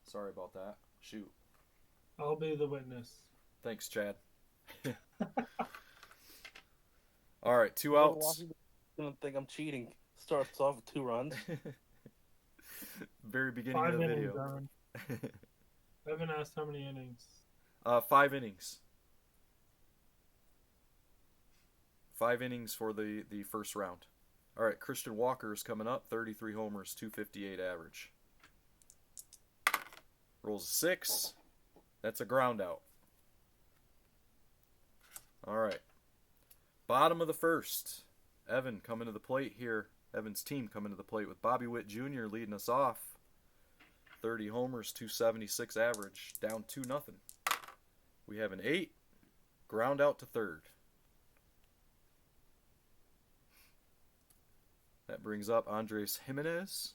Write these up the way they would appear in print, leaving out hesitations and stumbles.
Sorry about that. Shoot. I'll be the witness. Thanks, Chad. All right, two Never outs. Washington gonna think I'm cheating. Starts off with 2 runs. Very beginning of Five the innings, video. Evan. Evan asked how many innings. 5 innings. 5 innings for the first round. All right, Christian Walker is coming up. 33 homers, 258 average. Rolls a 6. That's a ground out. All right. Bottom of the first. Evan coming to the plate here. Evan's team coming to the plate with Bobby Witt Jr. leading us off. 30 homers, 276 average. Down 2-0. We have an 8. Ground out to third. That brings up Andres Jimenez.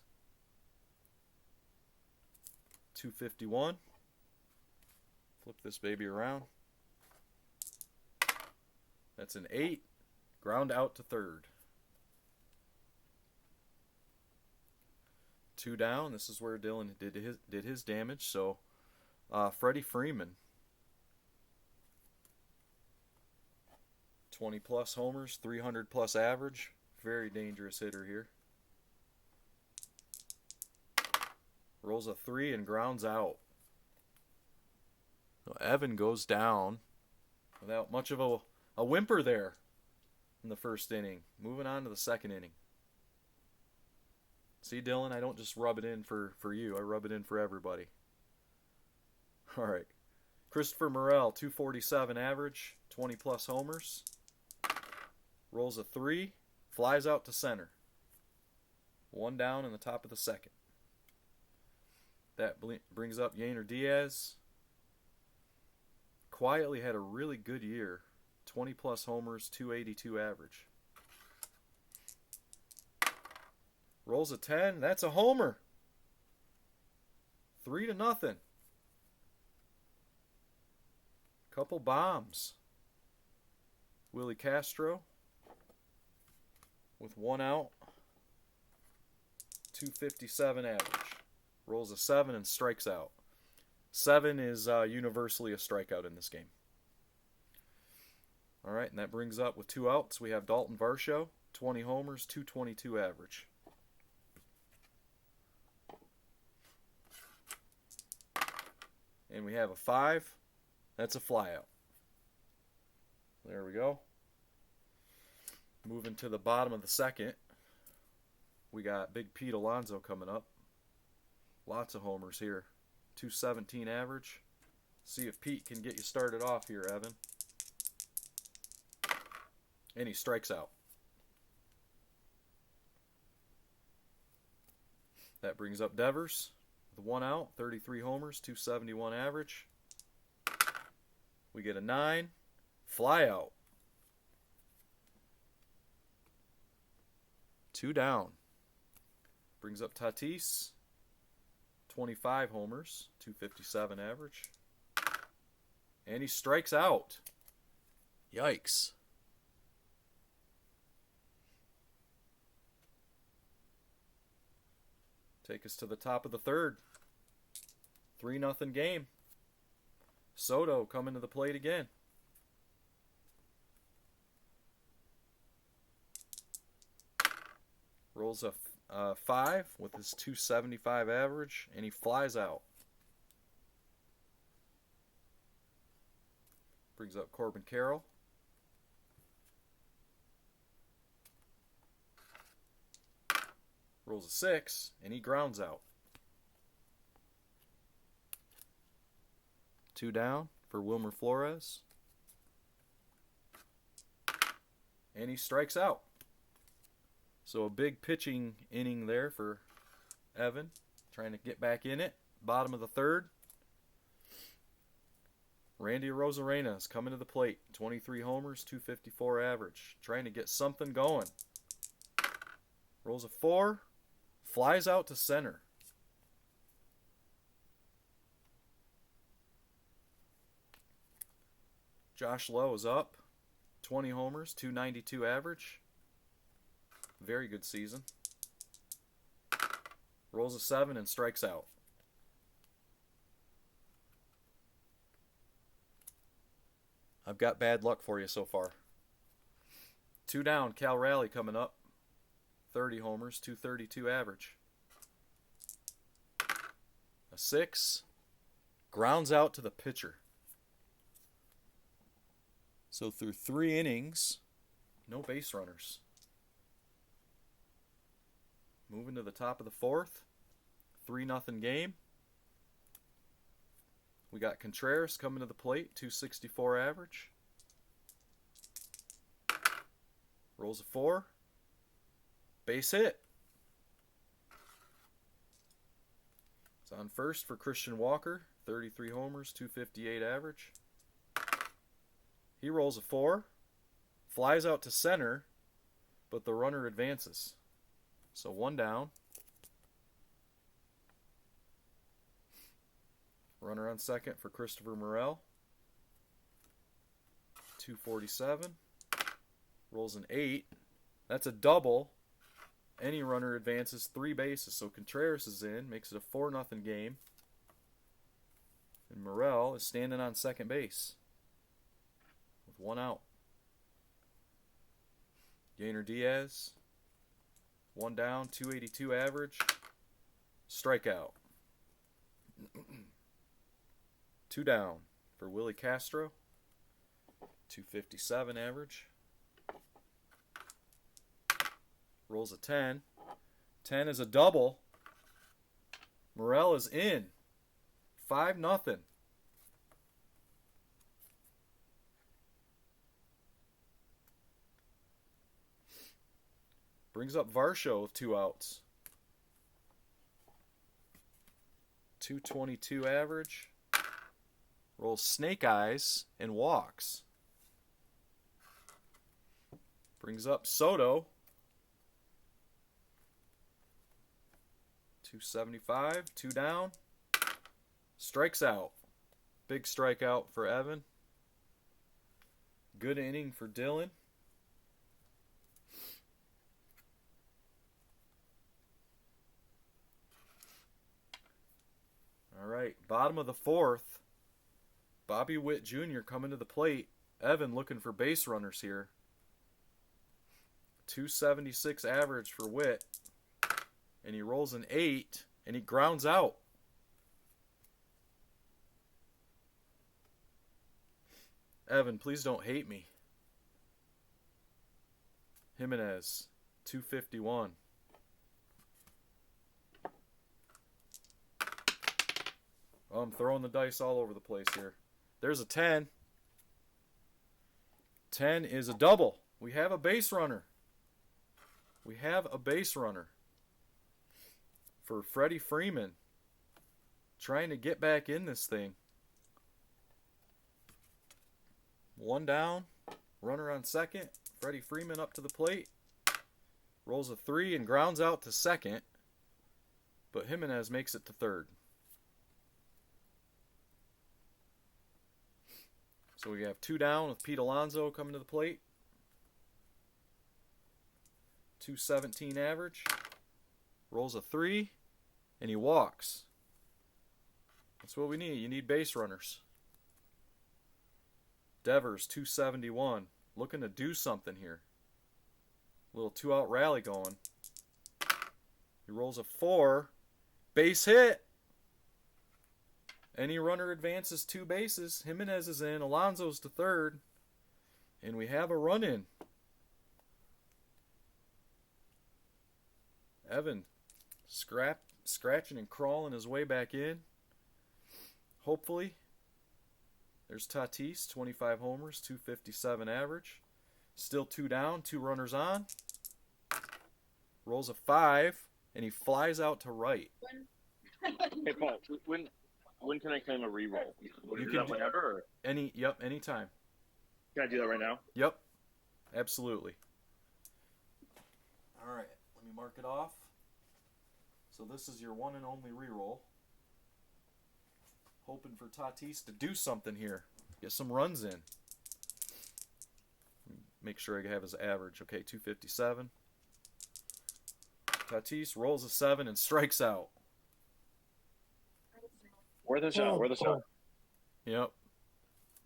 251. Flip this baby around. That's an 8. Ground out to third. 2 down. This is where Dylan did his damage. So, Freddie Freeman. 20 plus homers, 300 plus average. Very dangerous hitter here. Rolls a 3 and grounds out. So Evan goes down without much of a whimper there in the first inning. Moving on to the second inning. See, Dylan, I don't just rub it in for you. I rub it in for everybody. All right. Christopher Morel, 247 average, 20 plus homers. Rolls a 3, flies out to center. 1 down in the top of the second. That brings up Yainer Diaz. Quietly had a really good year. 20 plus homers, 282 average. Rolls a 10. That's a homer. 3-0. Couple bombs. Willie Castro with 1 out. 257 average. Rolls a 7 and strikes out. 7 is universally a strikeout in this game. All right, and that brings up with 2 outs. We have Dalton Varsho, 20 homers, 222 average. And we have a 5. That's a flyout. There we go. Moving to the bottom of the second. We got Big Pete Alonso coming up. Lots of homers here. 217 average. See if Pete can get you started off here, Evan. And he strikes out. That brings up Devers with 1 out, 33 homers, 271 average. We get a 9. Fly out. 2 down. Brings up Tatis. 25 homers, 257 average. And he strikes out. Yikes. Take us to the top of the third. 3-0 game. Soto coming to the plate again. Rolls a 5 with his 275 average, and he flies out. Brings up Corbin Carroll. Rolls a 6, and he grounds out. 2 down for Wilmer Flores. And he strikes out. So a big pitching inning there for Evan, trying to get back in it. Bottom of the third. Randy Arozarena is coming to the plate. 23 homers, 254 average. Trying to get something going. Rolls a 4. Flies out to center. Josh Lowe is up. 20 homers, 292 average. Very good season. Rolls a 7 and strikes out. I've got bad luck for you so far. 2 down, Cal Raleigh coming up. 30 homers, 232 average. A 6. Grounds out to the pitcher. So through 3 innings, no base runners. Moving to the top of the 4th. 3-0 game. We got Contreras coming to the plate, 264 average. Rolls a 4. Base hit. It's on first for Christian Walker, 33 homers, 258 average. He rolls a 4. Flies out to center, but the runner advances. So 1 down. Runner on second for Christopher Morel. 247. Rolls an 8. That's a double. Any runner advances 3 bases. So Contreras is in. Makes it a 4-0 game. And Morel is standing on second base with 1 out. Gainer Diaz. 1 down. 282 average. Strikeout. 2 down for Willie Castro. 257 average. Rolls a 10. 10 is a double. Morel is in. 5-0. Brings up Varsho with 2 outs. 222 average. Rolls snake eyes and walks. Brings up Soto. 275, 2 down. Strikes out. Big strikeout for Evan. Good inning for Dylan. All right, bottom of the 4th. Bobby Witt Jr. coming to the plate. Evan looking for base runners here. 276 average for Witt. And he rolls an 8, and he grounds out. Evan, please don't hate me. Jimenez, 251. Oh, I'm throwing the dice all over the place here. There's a 10. 10 is a double. We have a base runner. We have a base runner for Freddie Freeman. Trying to get back in this thing. 1 down. Runner on second. Freddie Freeman up to the plate. Rolls a 3 and grounds out to second. But Jimenez makes it to third. So we have 2 down with Pete Alonso coming to the plate. 217 average. Rolls a 3. And he walks. That's what we need. You need base runners. Devers, 271. Looking to do something here. Little 2-out rally going. He rolls a 4. Base hit. Any runner advances 2 bases. Jimenez is in. Alonso's to third. And we have a run in. Evan scratching and crawling his way back in. Hopefully. There's Tatis, 25 homers, 257 average. Still 2 down, 2 runners on. Rolls a 5, and he flies out to right. Hey Paul, when can I claim a reroll? You do can that do whenever? Or anytime. can I do that right now? Yep, absolutely. All right, let me mark it off. So this is your one and only reroll. Hoping for Tatis to do something here. Get some runs in. Make sure I have his average. Okay, 257. Tatis rolls a 7 and strikes out. Where the shot? Where the shot? Yep.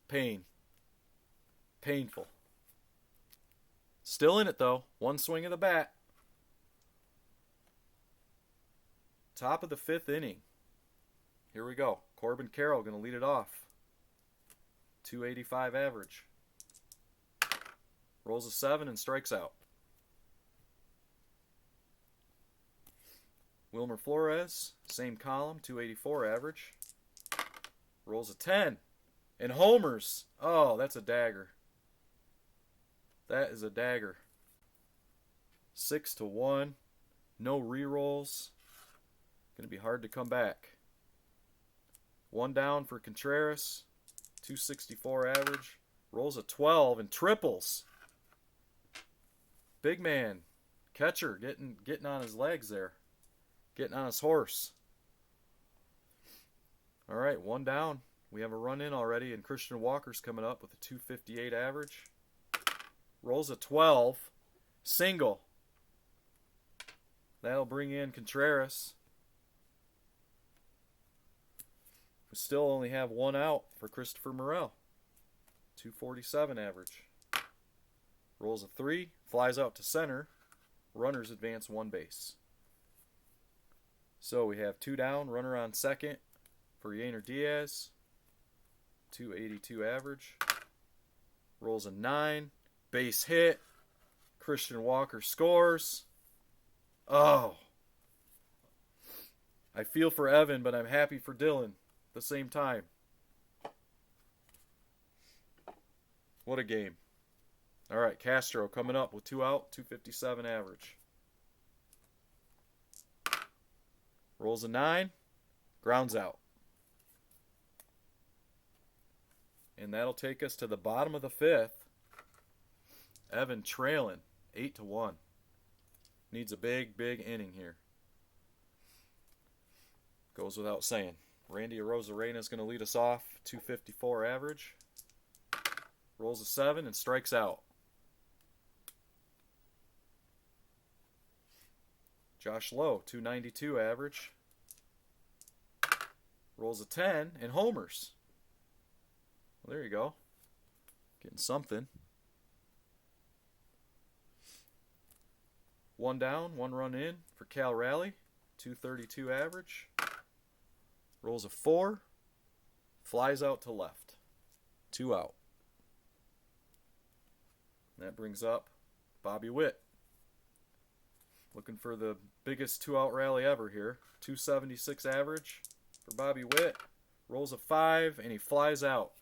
Pain. Painful. Still in it, though. One swing of the bat. Top of the 5th inning. Here we go. Corbin Carroll going to lead it off. 285 average. Rolls a 7 and strikes out. Wilmer Flores, same column, 284 average. Rolls a 10 and homers. Oh, that's a dagger. That is a dagger. 6-1. No re-rolls. Going to be hard to come back. One down for Contreras. 264 average. Rolls a 12 and triples. Big man. Catcher getting on his legs there. Getting on his horse. All right, one down. We have a run in already, and Christian Walker's coming up with a 258 average. Rolls a 12. Single. That'll bring in Contreras. We still only have one out for Christopher Morel. 247 average. Rolls a 3. Flies out to center. Runners advance one base. So we have 2 down. Runner on second for Yainer Diaz. 282 average. Rolls a 9. Base hit. Christian Walker scores. Oh. I feel for Evan, but I'm happy for Dylan at the same time. What a game. All right, Castro coming up with 2 out, 257 average. Rolls a 9. Grounds out. And that'll take us to the bottom of the 5th. Evan trailing 8-1. Needs a big, big inning here. Goes without saying. Randy Arozarena is going to lead us off. 254 average. Rolls a 7 and strikes out. Josh Lowe, 292 average. Rolls a 10 and homers. Well, there you go. Getting something. One down, 1 run in for Cal Raleigh. 232 average. Rolls a 4. Flies out to left. 2 out. And that brings up Bobby Witt. Looking for the biggest 2-out rally ever here. 276 average for Bobby Witt. Rolls a 5 and he flies out.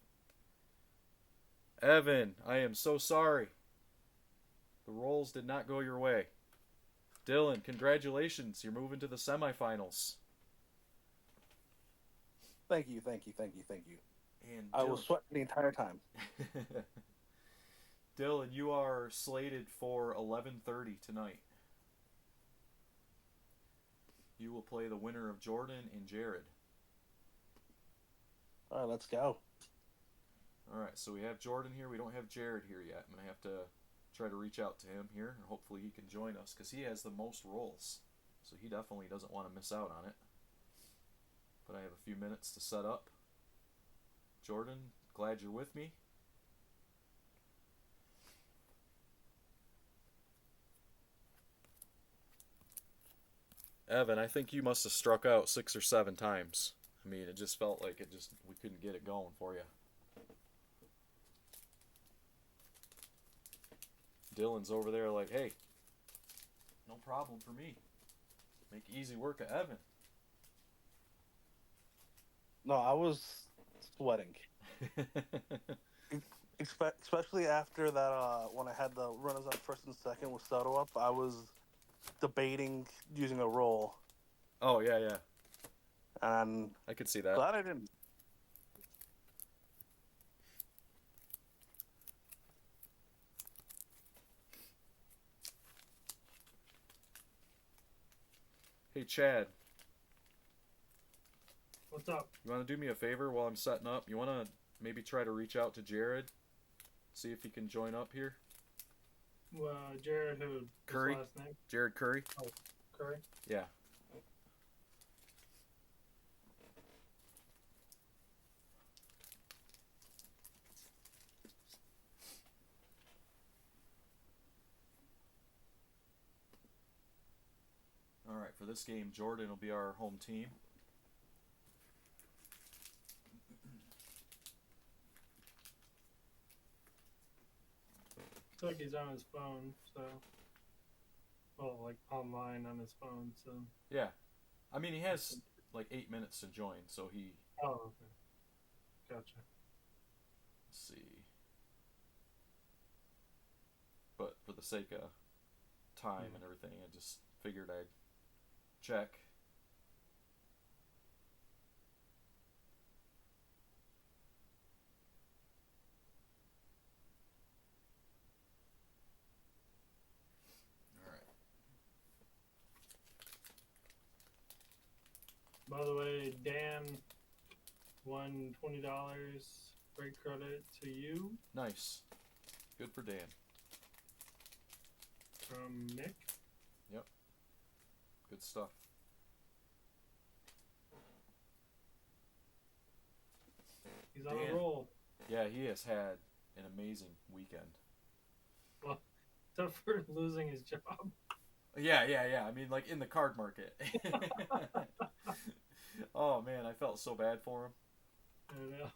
Evan, I am so sorry. The rolls did not go your way. Dylan, congratulations. You're moving to the semifinals. Thank you. And I was sweating the entire time. Dylan, you are slated for 11:30 tonight. You will play the winner of Jordan and Jared. All right, let's go. All right, so we have Jordan here. We don't have Jared here yet. I'm going to have to try to reach out to him here, and hopefully he can join us because he has the most rolls. So he definitely doesn't want to miss out on it. But I have a few minutes to set up. Jordan, glad you're with me. Evan, I think you must have struck out 6 or 7 times. I mean, it just felt like we couldn't get it going for you. Dylan's over there like, hey, no problem for me. Make easy work of Evan. No, I was sweating. Especially after that, when I had the runners on first and second with Soto up, I was debating using a roll. Oh, yeah. And I could see that. glad I didn't. Hey, Chad, What's up? you want to do me a favor while I'm setting up? You want to maybe try to reach out to Jared? See if he can join up here? Jared who? His Curry? last name? Jared Curry? Oh, Curry. Yeah. this game, Jordan will be our home team. Looks like he's on his phone, so. Well, like online on his phone, so. Yeah. I mean, he has like 8 minutes to join, so he. Oh, okay. Gotcha. Let's see. But for the sake of time and everything, I just figured I'd check. All right. By the way, Dan won $20 break credit to you Nice. Good for Dan. from Nick. Yep. Good stuff. He's on Dan. a roll. Yeah, he has had an amazing weekend. Well, except for losing his job. Yeah. I mean, like in the card market. Oh man, I felt so bad for him. I know.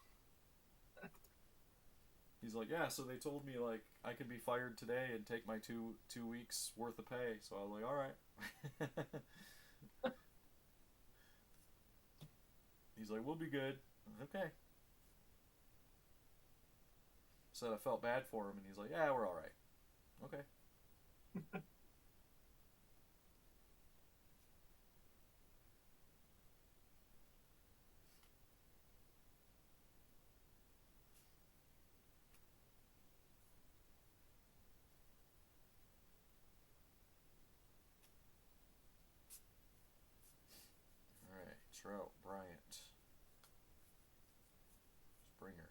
He's like, yeah. So they told me like I could be fired today and take my two weeks worth of pay. So I was like, all right. He's like, we'll be good. I was like, okay. Said I felt bad for him, and he's like, yeah, we're all right. Okay. All right, Trout, Bryant, Springer. There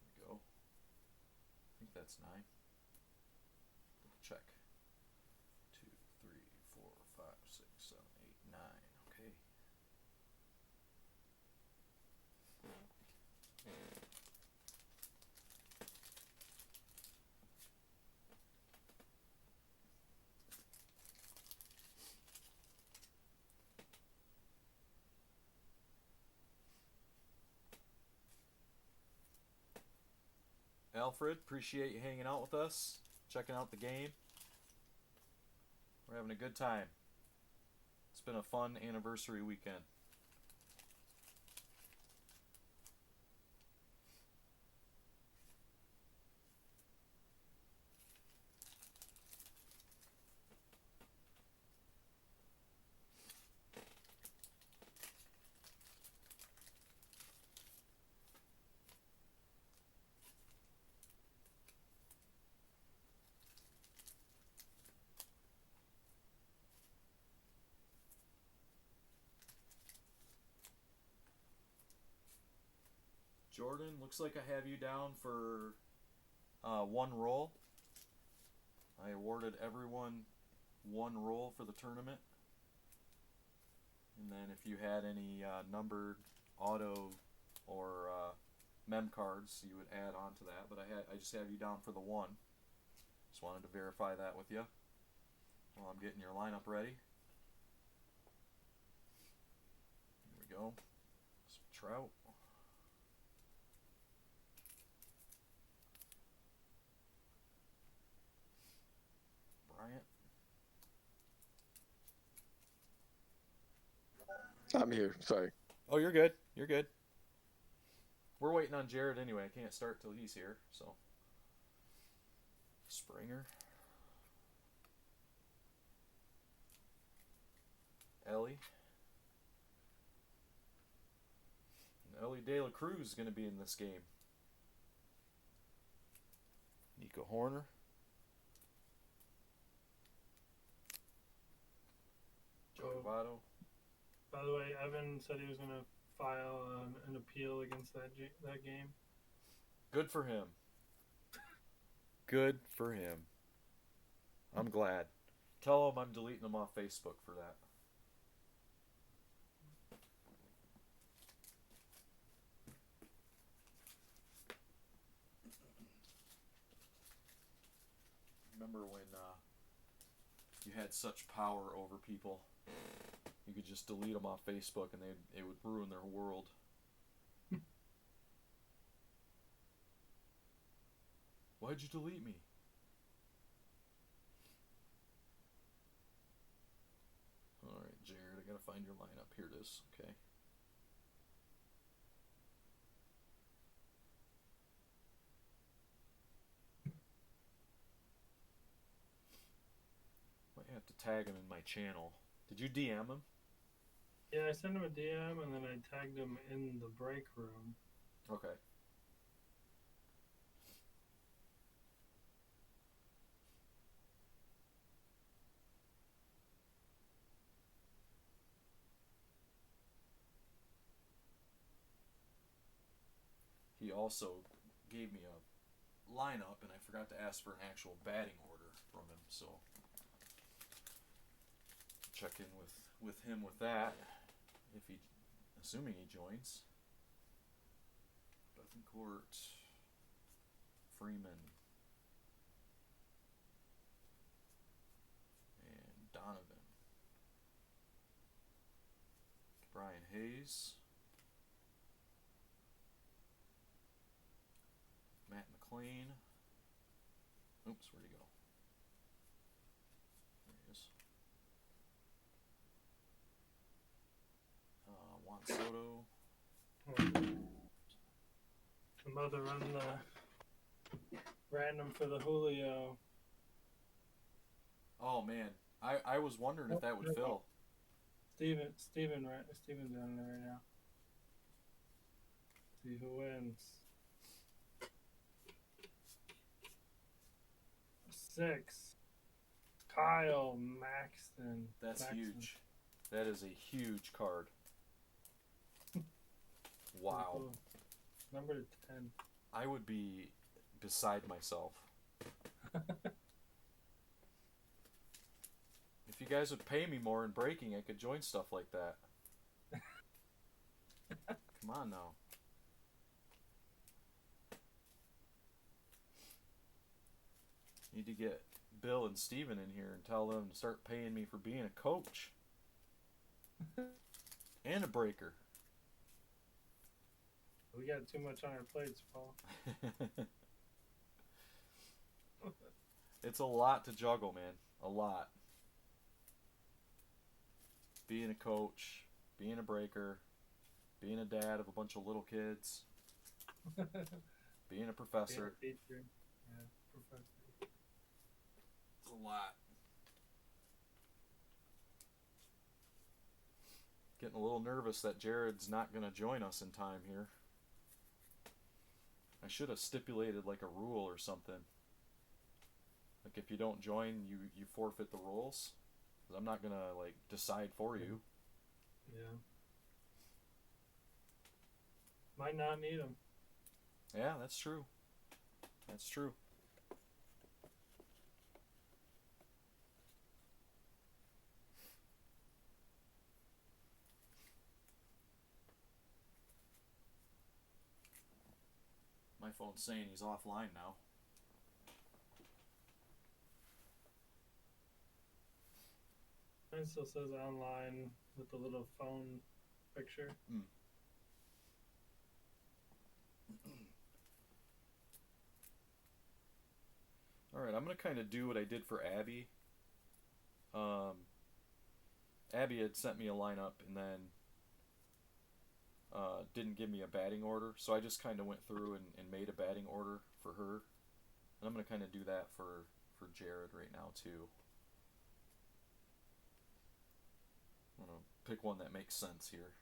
we go. I think that's 9. Check. 2, 3, 4, 5, 6, 7, 8, 9. Okay. Alfred, appreciate you hanging out with us, checking out the game. We're having a good time. It's been a fun anniversary weekend. Jordan, looks like I have you down for 1 roll. I awarded everyone 1 roll for the tournament. And then if you had any numbered auto or mem cards, you would add on to that. But I just have you down for the 1. Just wanted to verify that with you while I'm getting your lineup ready. Here we go. Some Trout. Bryant. I'm here. Sorry. Oh, you're good. You're good. We're waiting on Jared anyway. I can't start till he's here, so. Springer. Ellie. And Ellie De La Cruz is going to be in this game. Nico Horner. Joe Votto. By the way, Evan said he was going to file an appeal against that game. Good for him. Good for him. I'm glad. Tell him I'm deleting him off Facebook for that. Remember when you had such power over people. You could just delete them off Facebook and it would ruin their world. Why'd you delete me? Alright, Jared, I gotta find your lineup. Here it is. Okay. Might have to tag him in my channel. Did you DM him? Yeah, I sent him a DM and then I tagged him in the break room. Okay. He also gave me a lineup, and I forgot to ask for an actual batting order from him, so check in with him with that, if he, assuming he joins. Bethencourt, Freeman, and Donovan, Brian Hayes, Matt McLean. Oops, where'd he go? There he is. Juan Soto. I'm about to run the random for the Julio. Oh man, I was wondering if that would fill. Steven's doing it right now. See who wins. 6. Kyle Maxton. That's Maxton. huge. That is a huge card. Wow. Cool. Number 10. I would be beside myself. If you guys would pay me more in breaking, I could join stuff like that. Come on now. Need to get Bill and Steven in here and tell them to start paying me for being a coach. And a breaker. We got too much on our plates, Paul. It's a lot to juggle, man. A lot. Being a coach, being a breaker, being a dad of a bunch of little kids, being a professor. Being a teacher. Yeah, professor. It's a lot. Getting a little nervous that Jared's not going to join us in time here. I should have stipulated like a rule or something. Like if you don't join, you forfeit the rules. 'Cause I'm not going to like decide for you. Yeah. Might not need them. Yeah, that's true. That's true. My phone's saying he's offline now. Mine still says online with the little phone picture. Alright, I'm going to kind of do what I did for Abby. Abby had sent me a lineup and then didn't give me a batting order, so I just kind of went through and made a batting order for her. And I'm going to kind of do that for Jared right now too. I'm going to pick one that makes sense here.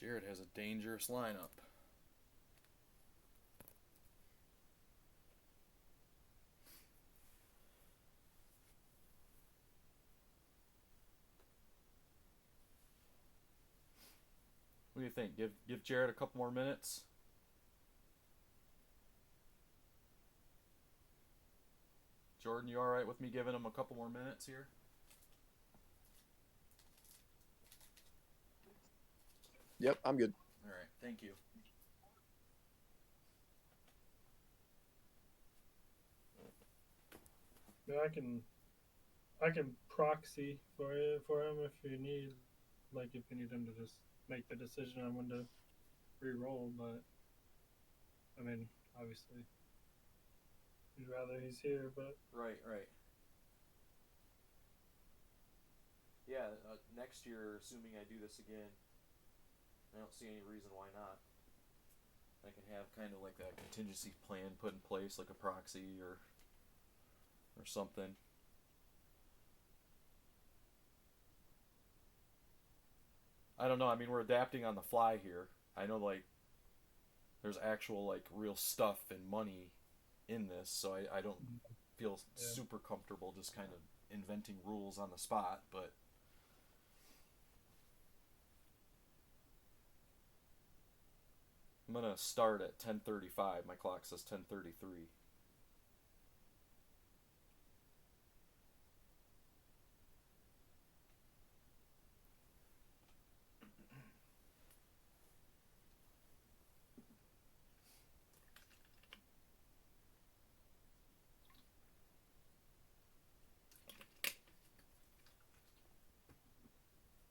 Jared has a dangerous lineup. What do you think? Give Jared a couple more minutes? Jordan, you alright with me giving him a couple more minutes here? Yep, I'm good. Alright, thank you. Yeah, I can proxy for him if you need, like if you need him to just make the decision on when to re-roll. But I mean, obviously, you'd rather he's here. But Right. Yeah, next year, assuming I do this again, I don't see any reason why not. I can have kind of like that contingency plan put in place, like a proxy or something. I don't know. I mean, we're adapting on the fly here. I know, like, there's actual, like, real stuff and money in this, so I don't feel super comfortable just kind of inventing rules on the spot, but I'm gonna start at 10:35. My clock says 10:33.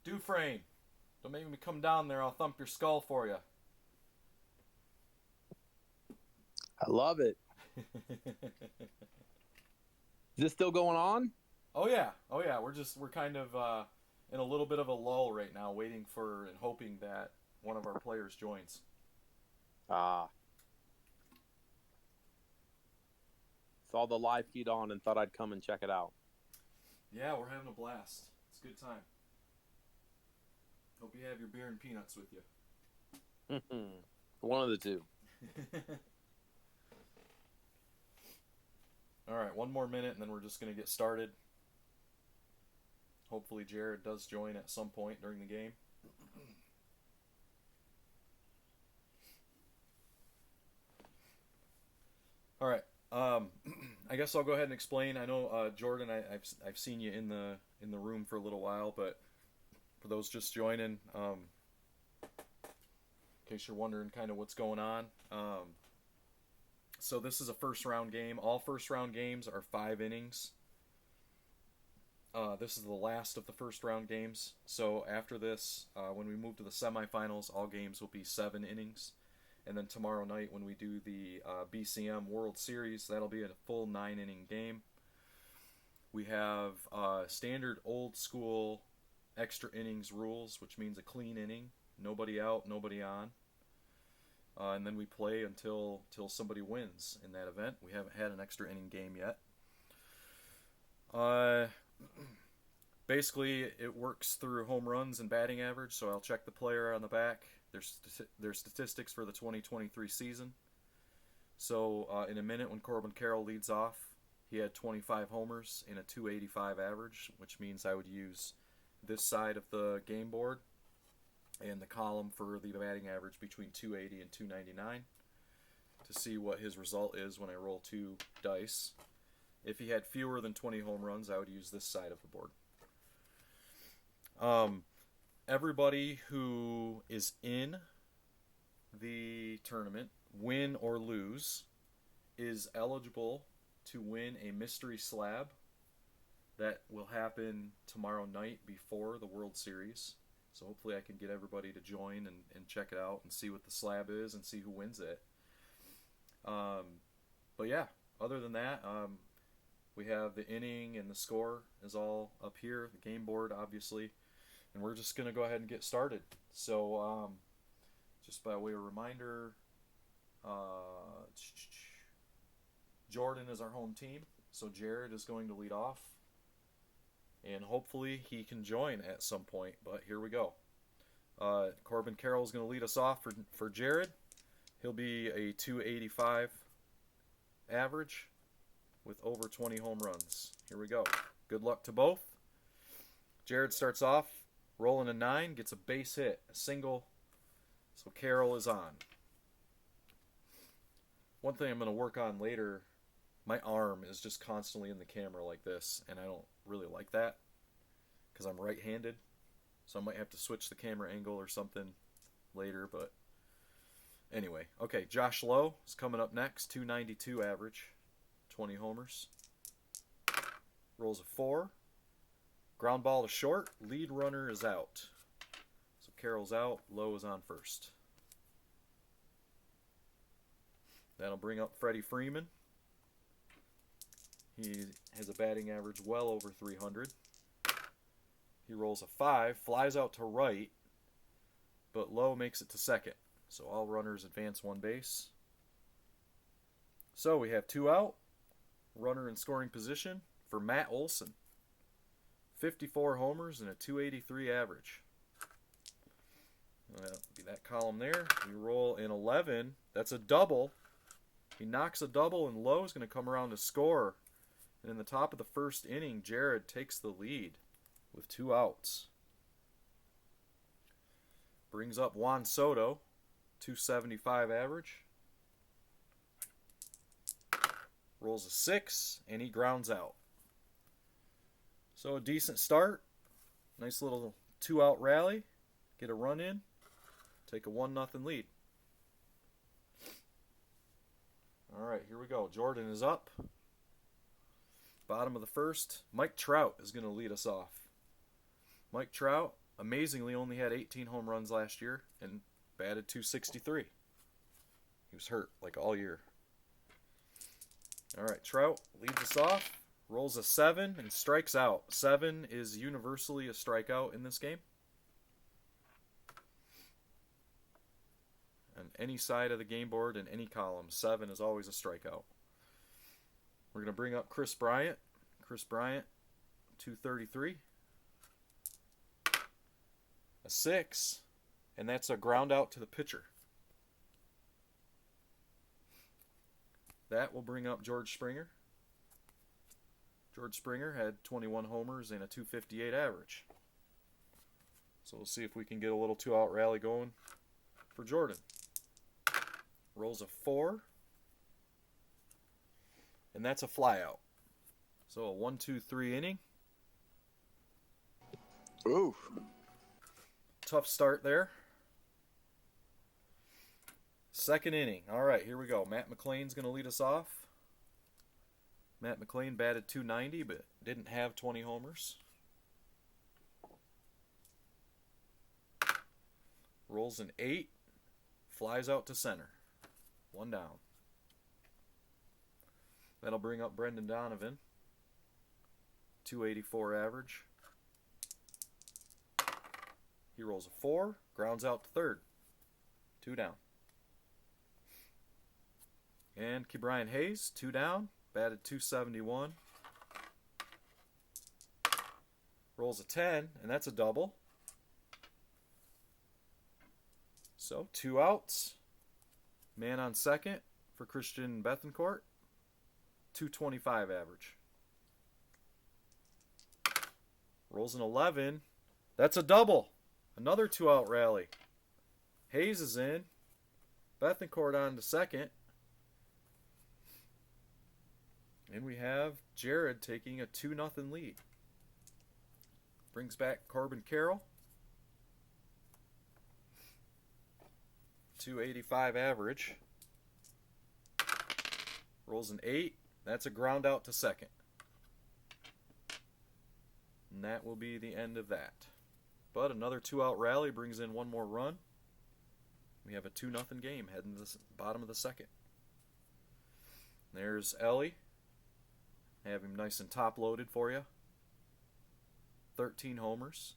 Dufresne, don't make me come down there. I'll thump your skull for you. I love it. Is this still going on? Oh yeah. We're kind of in a little bit of a lull right now, waiting for and hoping that one of our players joins. Ah. Saw the live feed on and thought I'd come and check it out. Yeah, we're having a blast. It's a good time. Hope you have your beer and peanuts with you. One of the two. All right, one more minute and then we're just going to get started. Hopefully Jared does join at some point during the game. All right. I guess I'll go ahead and explain. I know Jordan, I've seen you in the room for a little while, but for those just joining, in case you're wondering kind of what's going on, so this is a first round game. All first round games are 5 innings. This is the last of the first round games. So after this, when we move to the semifinals, all games will be 7 innings. And then tomorrow night when we do the BCM World Series, that'll be a full 9-inning game. We have standard old school extra innings rules, which means a clean inning, nobody out, nobody on. And then we play until somebody wins in that event. We haven't had an extra inning game yet. Basically, it works through home runs and batting average, so I'll check the player on the back, their statistics for the 2023 season. So in a minute when Corbin Carroll leads off, he had 25 homers and a 285 average, which means I would use this side of the game board and the column for the batting average between 280 and 299 to see what his result is when I roll 2 dice. If he had fewer than 20 home runs, I would use this side of the board. Everybody who is in the tournament, win or lose, is eligible to win a mystery slab that will happen tomorrow night before the World Series. So hopefully I can get everybody to join and check it out and see what the slab is and see who wins it. But yeah, other than that, we have the inning and the score is all up here, the game board obviously, and we're just going to go ahead and get started. So just by way of reminder, Jordan is our home team, so Jared is going to lead off, and hopefully he can join at some point, but here we go. Corbin Carroll is going to lead us off for Jared. He'll be a 285 average with over 20 home runs. Here we go. Good luck to both. Jared starts off rolling a 9, gets a base hit, a single, so Carroll is on. One thing I'm going to work on later, my arm is just constantly in the camera like this, and I don't really like that because I'm right-handed, so I might have to switch the camera angle or something later, but anyway. Okay, Josh Lowe is coming up next, 292 average, 20 homers. Rolls a 4. Ground ball to short. Lead runner is out. So Carroll's out. Lowe is on first. That'll bring up Freddie Freeman. He has a batting average well over 300. He rolls a 5. Flies out to right. But Lowe makes it to second. So all runners advance one base. So we have 2 out. Runner in scoring position for Matt Olson. 54 homers and a 283 average. That'll be that column there. We roll in 11. That's a double. He knocks a double, and Lowe's going to come around to score. And in the top of the first inning, Jared takes the lead with 2 outs. Brings up Juan Soto, 275 average. Rolls a 6, and he grounds out. So a decent start. Nice little 2-out rally. Get a run in. Take a 1-0 lead. All right, here we go. Jordan is up. Bottom of the first. Mike Trout is going to lead us off. Mike Trout, amazingly, only had 18 home runs last year and batted 263. He was hurt like all year. All right, Trout leads us off. Rolls a 7 and strikes out. 7 is universally a strikeout in this game. On any side of the game board, in any column, 7 is always a strikeout. We're going to bring up Chris Bryant. Chris Bryant, 233. A 6, and that's a ground out to the pitcher. That will bring up George Springer. George Springer had 21 homers and a 258 average. So we'll see if we can get a little 2-out rally going for Jordan. Rolls a 4. And that's a flyout. So a 1-2-3 inning. Ooh. Tough start there. Second inning. All right, here we go. Matt McLean's going to lead us off. Matt McLean batted 290, but didn't have 20 homers. Rolls an 8. Flies out to center. 1 down. That'll bring up Brendan Donovan. 284 average. He rolls a 4. Grounds out to third. 2 down. And Ke'Bryan Hayes, 2 down. Batted 271. Rolls a 10, and that's a double. So 2 outs. Man on second for Christian Bethencourt. 225 average. Rolls an 11. That's a double. Another 2-out rally. Hayes is in. Bethencourt on to second. And we have Jared taking a 2-0 lead. Brings back Corbin Carroll. 285 average. Rolls an 8. That's a ground out to second. And that will be the end of that. But another 2-out rally brings in 1 more run. We have a 2-0 game heading to the bottom of the second. There's Ellie. Have him nice and top-loaded for you. 13 homers.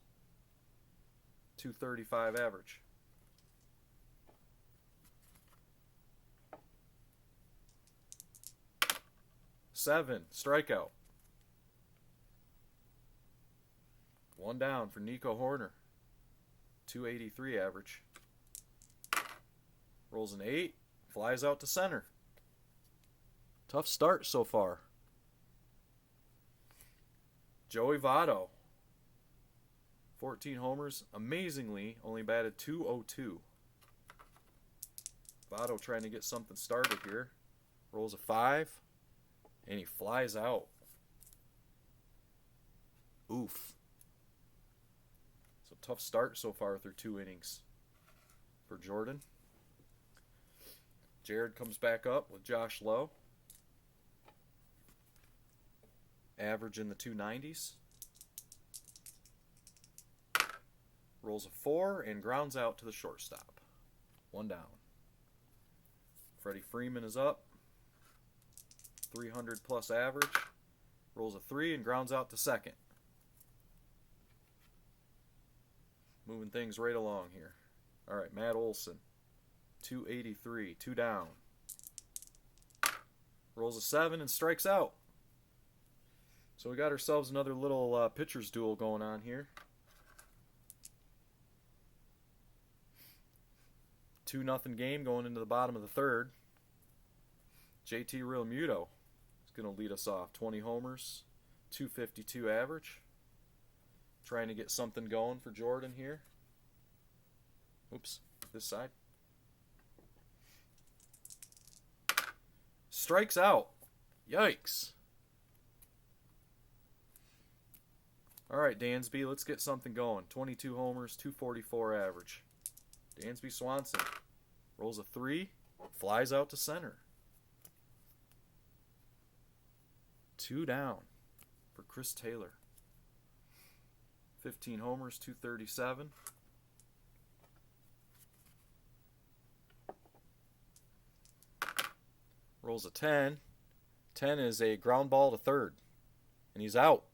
235 average. Seven, strikeout. 1 down for Nico Horner. 283 average. Rolls an 8, flies out to center. Tough start so far. Joey Votto, 14 homers, amazingly only batted .202. Votto trying to get something started here. Rolls a 5, and he flies out. Oof. So tough start so far through 2 innings for Jordan. Jared comes back up with Josh Lowe. Average in the 290s. Rolls a 4 and grounds out to the shortstop. 1 down. Freddie Freeman is up. 300 plus average. Rolls a 3 and grounds out to second. Moving things right along here. All right, Matt Olson. 283, 2 down. Rolls a 7 and strikes out. So we got ourselves another little pitcher's duel going on here. 2-0 game going into the bottom of the third. JT Realmuto is going to lead us off. 20 homers, 252 average. Trying to get something going for Jordan here. Oops, this side. Strikes out. Yikes. All right, Dansby, let's get something going. 22 homers, 244 average. Dansby Swanson rolls a 3, flies out to center. 2 down for Chris Taylor. 15 homers, 237. Rolls a 10. 10 is a ground ball to third. And he's out.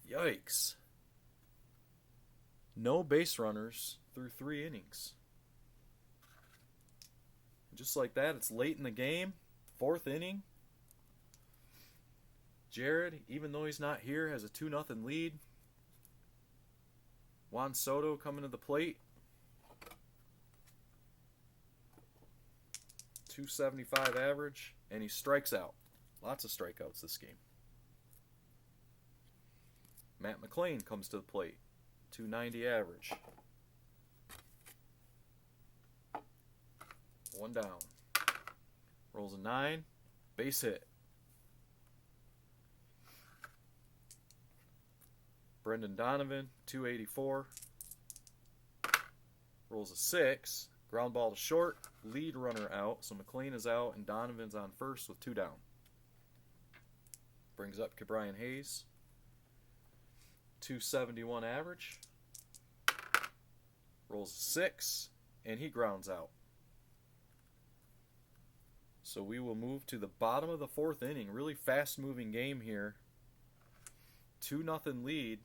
Yikes. No base runners through 3 innings. Just like that, it's late in the game. 4th inning. Jared, even though he's not here, has a 2-0 lead. Juan Soto coming to the plate. 275 average, and he strikes out. Lots of strikeouts this game. Matt McClain comes to the plate. 290 average. 1 down. Rolls a 9. Base hit. Brendan Donovan, 284. Rolls a 6. Ground ball to short. Lead runner out. So McClain is out and Donovan's on first with 2 down. Brings up Ke'Bryan Hayes. 271 average. Rolls a 6. And he grounds out. So we will move to the bottom of the 4th inning. Really fast moving game here. 2-0 lead.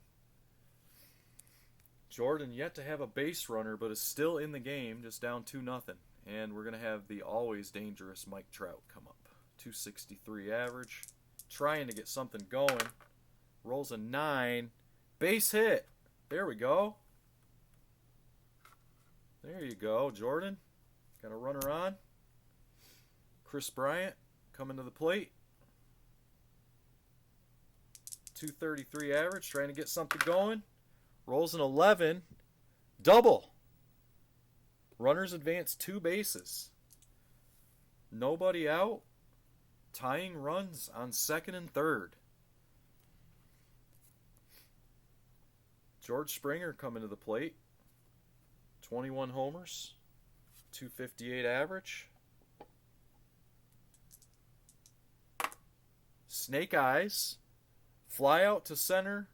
Jordan yet to have a base runner, but is still in the game, just down 2-0. And we're going to have the always dangerous Mike Trout come up. 263 average. Trying to get something going. Rolls a 9. Base hit. There we go. There you go, Jordan. Got a runner on. Chris Bryant coming to the plate. 233 average. Trying to get something going. Rolls an 11. Double. Runners advance 2 bases. Nobody out. Tying runs on 2nd and 3rd. George Springer coming to the plate. 21 homers. 258 average. Snake eyes. Fly out to center.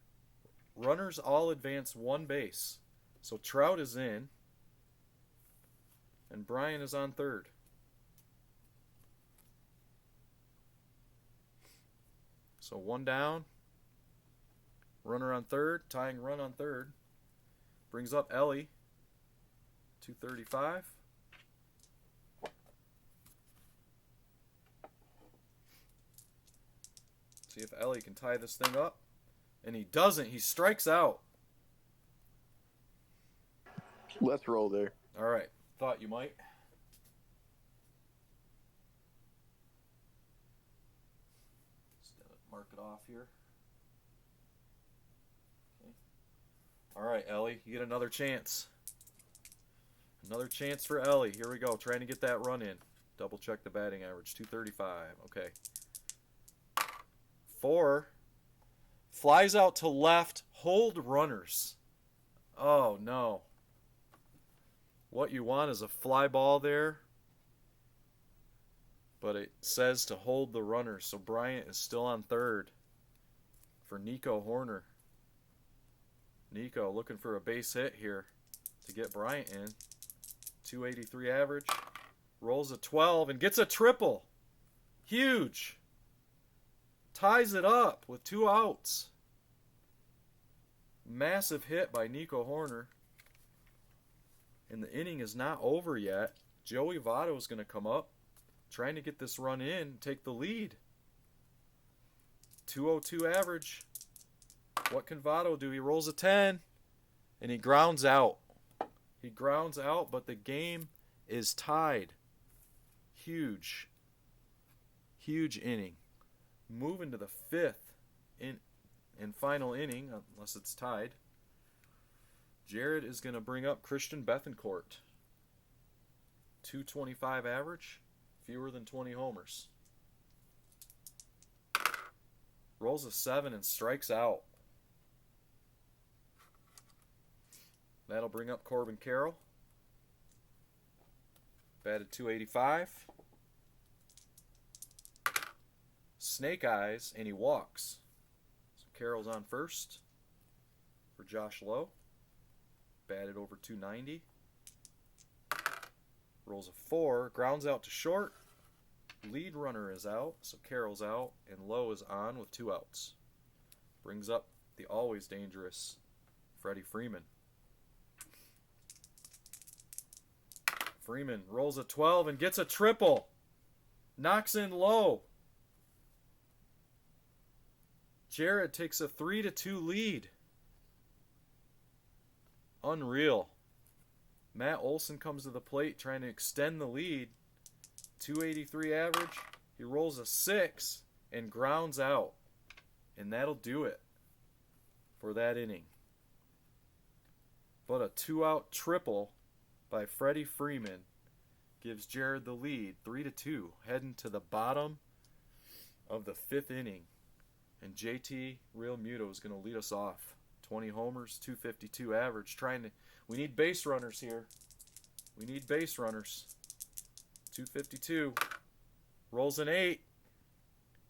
Runners all advance 1 base. So Trout is in. And Bryant is on third. So 1 down. Runner on third. Tying run on third. Brings up Ellie. 235. See if Ellie can tie this thing up. And he doesn't. He strikes out. Let's roll there. All right. Thought you might. Just mark it off here. Okay. All right, Ellie, you get another chance. Another chance for Ellie. Here we go. Trying to get that run in. Double check the batting average. 235. Okay. 4. Flies out to left. Hold runners. Oh, no. What you want is a fly ball there. But it says to hold the runners. So Bryant is still on third for Nico Horner. Nico looking for a base hit here to get Bryant in. 283 average. Rolls a 12 and gets a triple. Huge. Ties it up with 2 outs. Massive hit by Nico Horner. And the inning is not over yet. Joey Votto is going to come up, trying to get this run in, take the lead. 202 average. What can Votto do? He rolls a 10, and he grounds out. He grounds out, but the game is tied. Huge. Huge inning. Moving to the 5th and final inning, unless it's tied. Jared is going to bring up Christian Bethancourt. 225 average, fewer than 20 homers. Rolls a 7 and strikes out. That'll bring up Corbin Carroll. Batted 285. Snake eyes, and he walks. So Carroll's on first for Josh Lowe. Batted over 290. Rolls a 4, grounds out to short. Lead runner is out, so Carroll's out, and Lowe is on with 2 outs. Brings up the always dangerous Freddie Freeman. Freeman rolls a 12 and gets a triple. Knocks in Lowe. Jared takes a 3-2 lead. Unreal. Matt Olson comes to the plate trying to extend the lead. 283 average. He rolls a 6 and grounds out. And that'll do it for that inning. But a 2-out triple by Freddie Freeman gives Jared the lead, 3-2, heading to the bottom of the 5th inning. And JT Real Muto is going to lead us off. 20 homers, 252 average. We need base runners here. We need base runners. 252. Rolls an 8.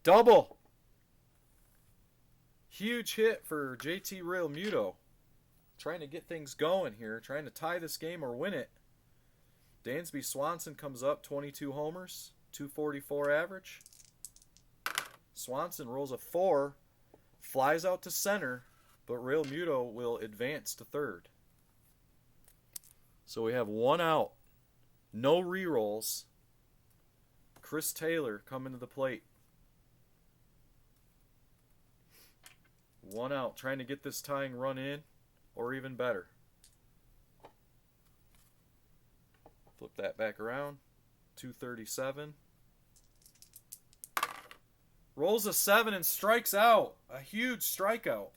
Double. Huge hit for JT Real Muto. Trying to get things going here. Trying to tie this game or win it. Dansby Swanson comes up, 22 homers, 244 average. Swanson rolls a 4, flies out to center, but Real Muto will advance to third. So we have 1 out, no re-rolls. Chris Taylor coming to the plate. 1 out, trying to get this tying run in, or even better. Flip that back around. 237. Rolls a 7 and strikes out. A huge strikeout.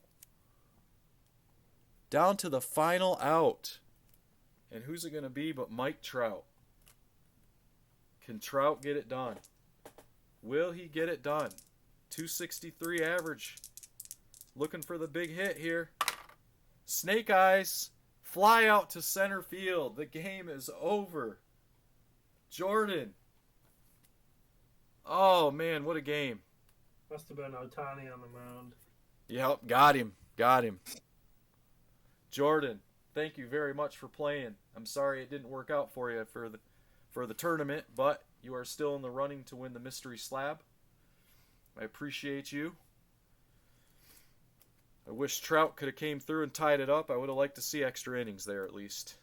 Down to the final out. And who's it going to be but Mike Trout? Can Trout get it done? Will he get it done? 263 average. Looking for the big hit here. Snake eyes. Fly out to center field. The game is over. Jordan. Oh, man, what a game. Must have been Otani on the mound. Yep, got him. Got him. Jordan, thank you very much for playing. I'm sorry it didn't work out for you for the tournament, but you are still in the running to win the mystery slab. I appreciate you. I wish Trout could have came through and tied it up. I would have liked to see extra innings there at least.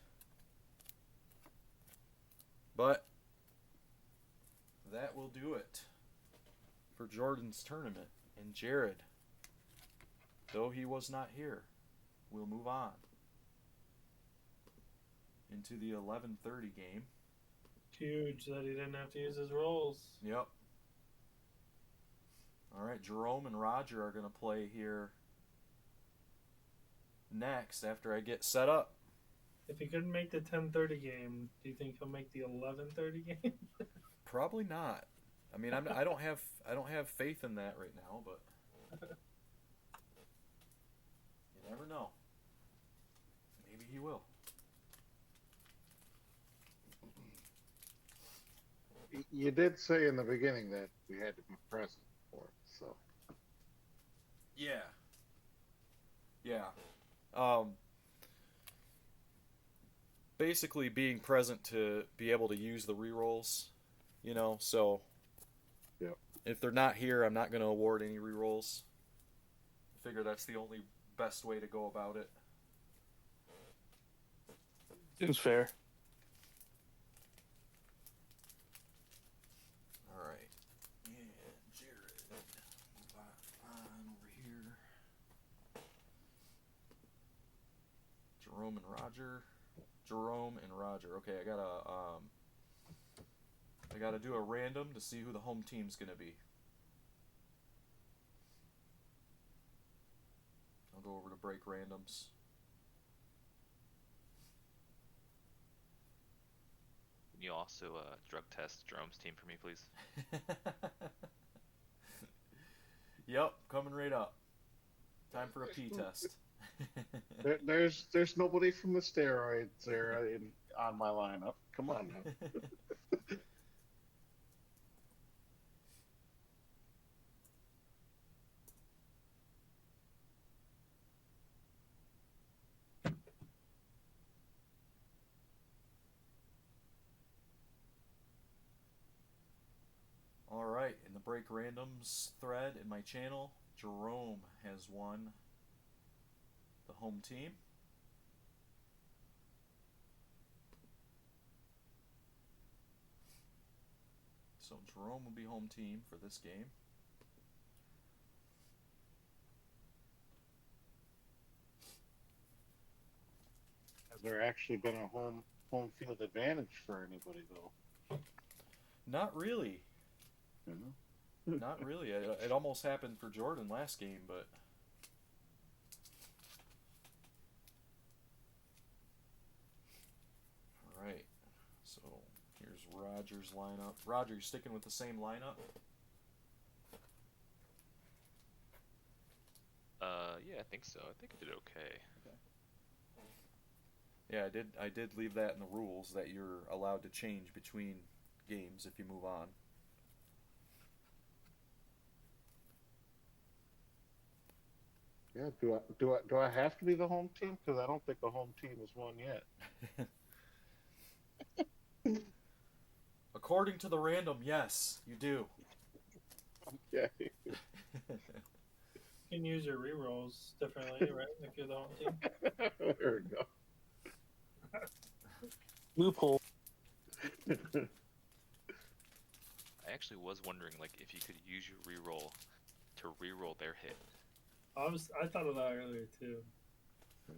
But that will do it for Jordan's tournament. And Jared, though he was not here, will move on. into the 11:30 game. Huge that he didn't have to use his rolls. Yep. All right, Jerome and Roger are going to play here next after I get set up. If he couldn't make the 10:30 game, do you think he'll make the 11:30 game? Probably not. I mean, I don't have faith in that right now, but you never know. Maybe he will. You did say in the beginning that we had to be present for it, so. Yeah. Yeah. Basically being present to be able to use the rerolls, you know, so Yep. if they're not here, I'm not going to award any rerolls. I figure that's the only best way to go about it. Seems fair. All right. Yeah, Jared. Move on over here. Jerome and Roger. Jerome and Roger. Okay, I gotta do a random to see who the home team's gonna be. I'll go over to break randoms. Can you also drug test Jerome's team for me, please? Yep, coming right up. Time for a P test. There's nobody from the steroids there on my lineup. Come on now. All right, in the break randoms thread in my channel, Jerome has won the home team. So Jerome will be home team for this game. Has there actually been a home field advantage for anybody though? Not really. You know? Not really. It almost happened for Jordan last game, but all right. So here's Roger's lineup. Roger, you sticking with the same lineup? Yeah, I think so. I think I did okay. Yeah, I did leave that in the rules that you're allowed to change between games if you move on. Yeah. Do I have to be the home team? Because I don't think the home team has won yet. According to the random, yes, you do. Okay. You can use your rerolls differently, right? If you're the home team. There we go. Loophole. I actually was wondering, like, if you could use your reroll to reroll their hit. I thought of that earlier too.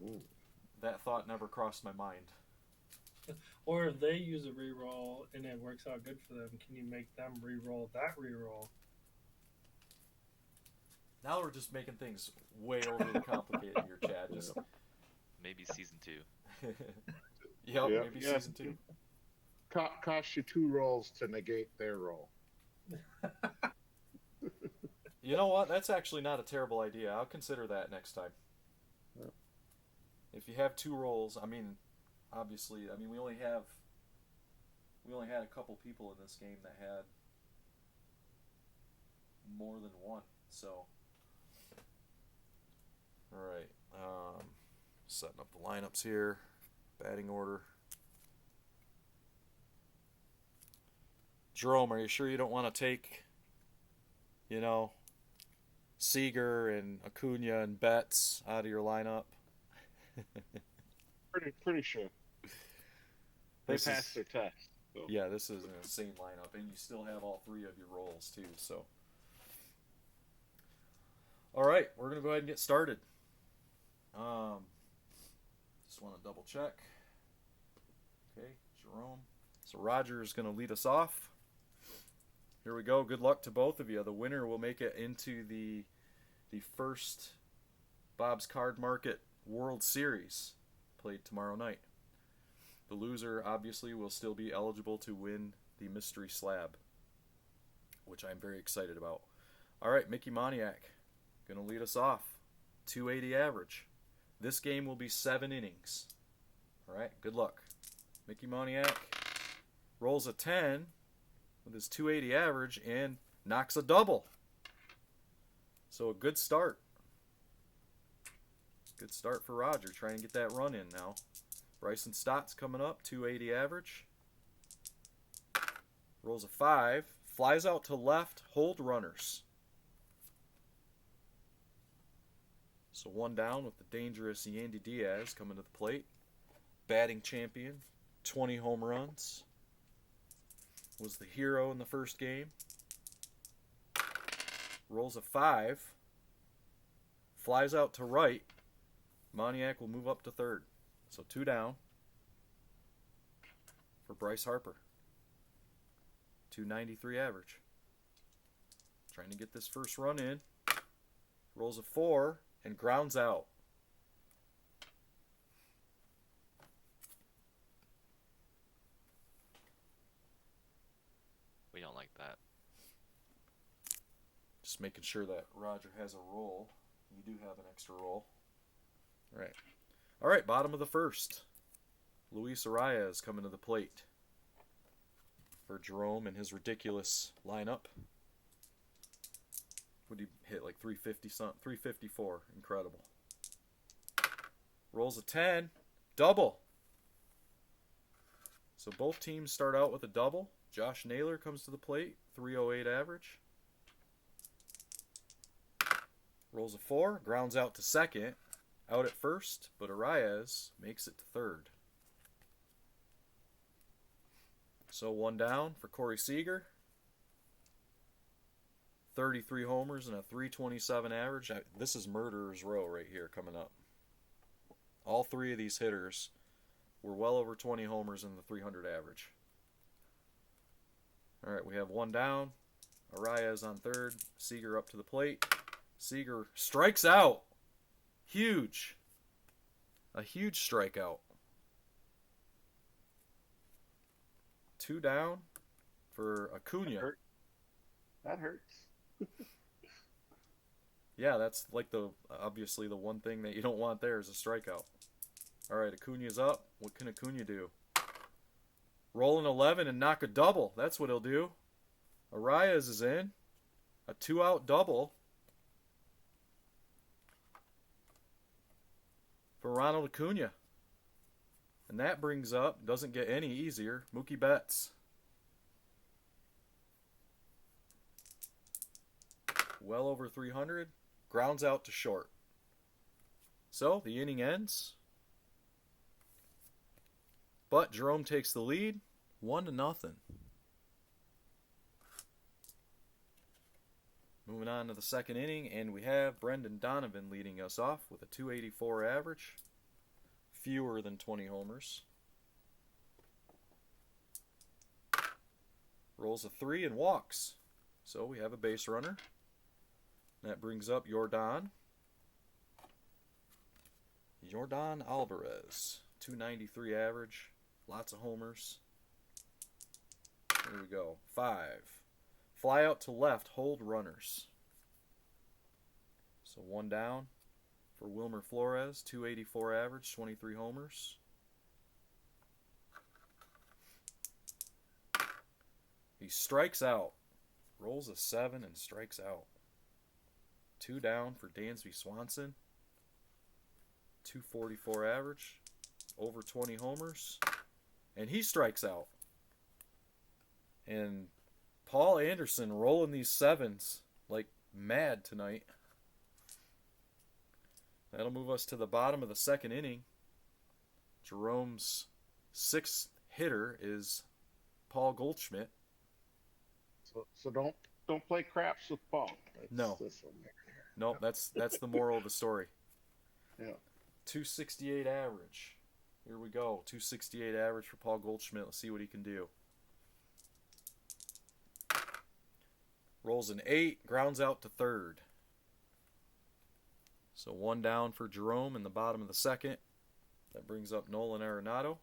Ooh. That thought never crossed my mind. Or if they use a reroll and it works out good for them, can you make them reroll that reroll? Now we're just making things way overly complicated here, Chad. Just Maybe season 2. yep, Yep, maybe yeah. season 2. Cost you 2 rolls to negate their roll. You know what? That's actually not a terrible idea. I'll consider that next time. Yep. If you have 2 rolls, I mean, obviously, I mean we only had a couple people in this game that had more than one. So, all right, setting up the lineups here, batting order. Jerome, are you sure you don't want to take, you know, Seager and Acuna and Betts out of your lineup? Pretty sure. They This is- passed their test. So. Yeah, this is an insane lineup, and you still have all 3 of your rolls too. So, all right, we're gonna go ahead and get started. Just want to double check. Okay, Jerome. So Roger is going to lead us off. Here we go. Good luck to both of you. The winner will make it into the first Bob's Card Market World Series played tomorrow night. The loser, obviously, will still be eligible to win the mystery slab, which I'm very excited about. All right, Mickey Moniak going to lead us off. 280 average. This game will be 7 innings. All right, good luck. Mickey Moniak rolls a 10 with his 280 average and knocks a double. So a good start. Good start for Roger, trying to get that run in now. Bryson Stott's coming up, 280 average. Rolls a 5, flies out to left, hold runners. So one down with the dangerous Yandy Diaz coming to the plate. Batting champion, 20 home runs. Was the hero in the first game. Rolls a 5, flies out to right. Moniak will move up to third. So 2 down for Bryce Harper. 293 average. Trying to get this first run in. Rolls a 4 and grounds out. We don't like that. Just making sure that Roger has a roll. You do have an extra roll. All right. All right, bottom of the first. Luis Arias coming to the plate for Jerome and his ridiculous lineup. Would he hit like 350 something? 354. Incredible. Rolls a 10. Double. So both teams start out with a double. Josh Naylor comes to the plate. 308 average. Rolls a 4. Grounds out to second. Out at first, but Arias makes it to third. So one down for Corey Seager. 33 homers and a 327 average. This is murderer's row right here coming up. All 3 of these hitters were well over 20 homers in the 300 average. All right, we have one down. Arias on third. Seager up to the plate. Seager strikes out. Huge. A huge strikeout. 2 down for Acuna. That hurts. Yeah, that's like obviously the one thing that you don't want there is a strikeout. All right, Acuna's up. What can Acuna do? Roll an 11 and knock a double. That's what he'll do. Arias is in. A 2-out double for Ronald Acuna. And that brings up, doesn't get any easier, Mookie Betts. Well over 300. Grounds out to short. So the inning ends. But Jerome takes the lead, 1-0. Moving on to the second inning, and we have Brendan Donovan leading us off with a 284 average. Fewer than 20 homers. Rolls a 3 and walks. So we have a base runner. That brings up Yordan Alvarez. 293 average. Lots of homers. Here we go. 5. Fly out to left, hold runners. So one down for Wilmer Flores, 284 average, 23 homers. He strikes out. Rolls a 7 and strikes out. 2 down for Dansby Swanson. 244 average, over 20 homers. And he strikes out. And Paul Anderson rolling these 7s like mad tonight. That'll move us to the bottom of the second inning. Jerome's 6th hitter is Paul Goldschmidt. So don't play craps with Paul. No. Nope, that's the moral of the story. Yeah. 268 average. Here we go. 268 average for Paul Goldschmidt. Let's see what he can do. Rolls an 8, grounds out to third. So 1 down for Jerome in the bottom of the second. That brings up Nolan Arenado.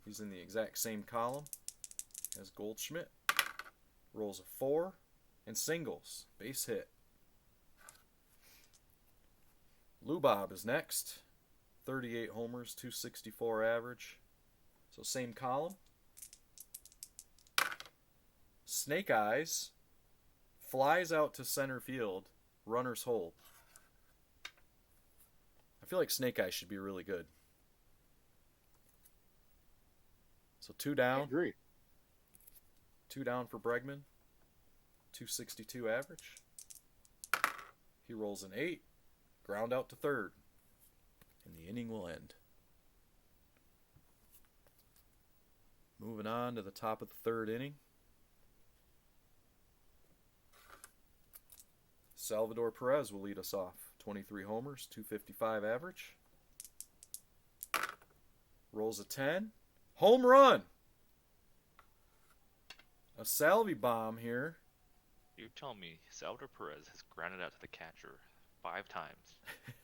He's in the exact same column as Goldschmidt. Rolls a 4 and singles. Base hit. Lou Bob is next. 38 homers, 264 average. So same column. Snake Eyes flies out to center field. Runners hold. I feel like Snake Eyes should be really good. So 2 I down. agree. 2 down for Bregman. 262 average. He rolls an 8. Ground out to third. And the inning will end. Moving on to the top of the third inning. Salvador Perez will lead us off. 23 homers, 255 average. Rolls a 10. Home run! A Salvi bomb here. You're telling me Salvador Perez has grounded out to the catcher 5 times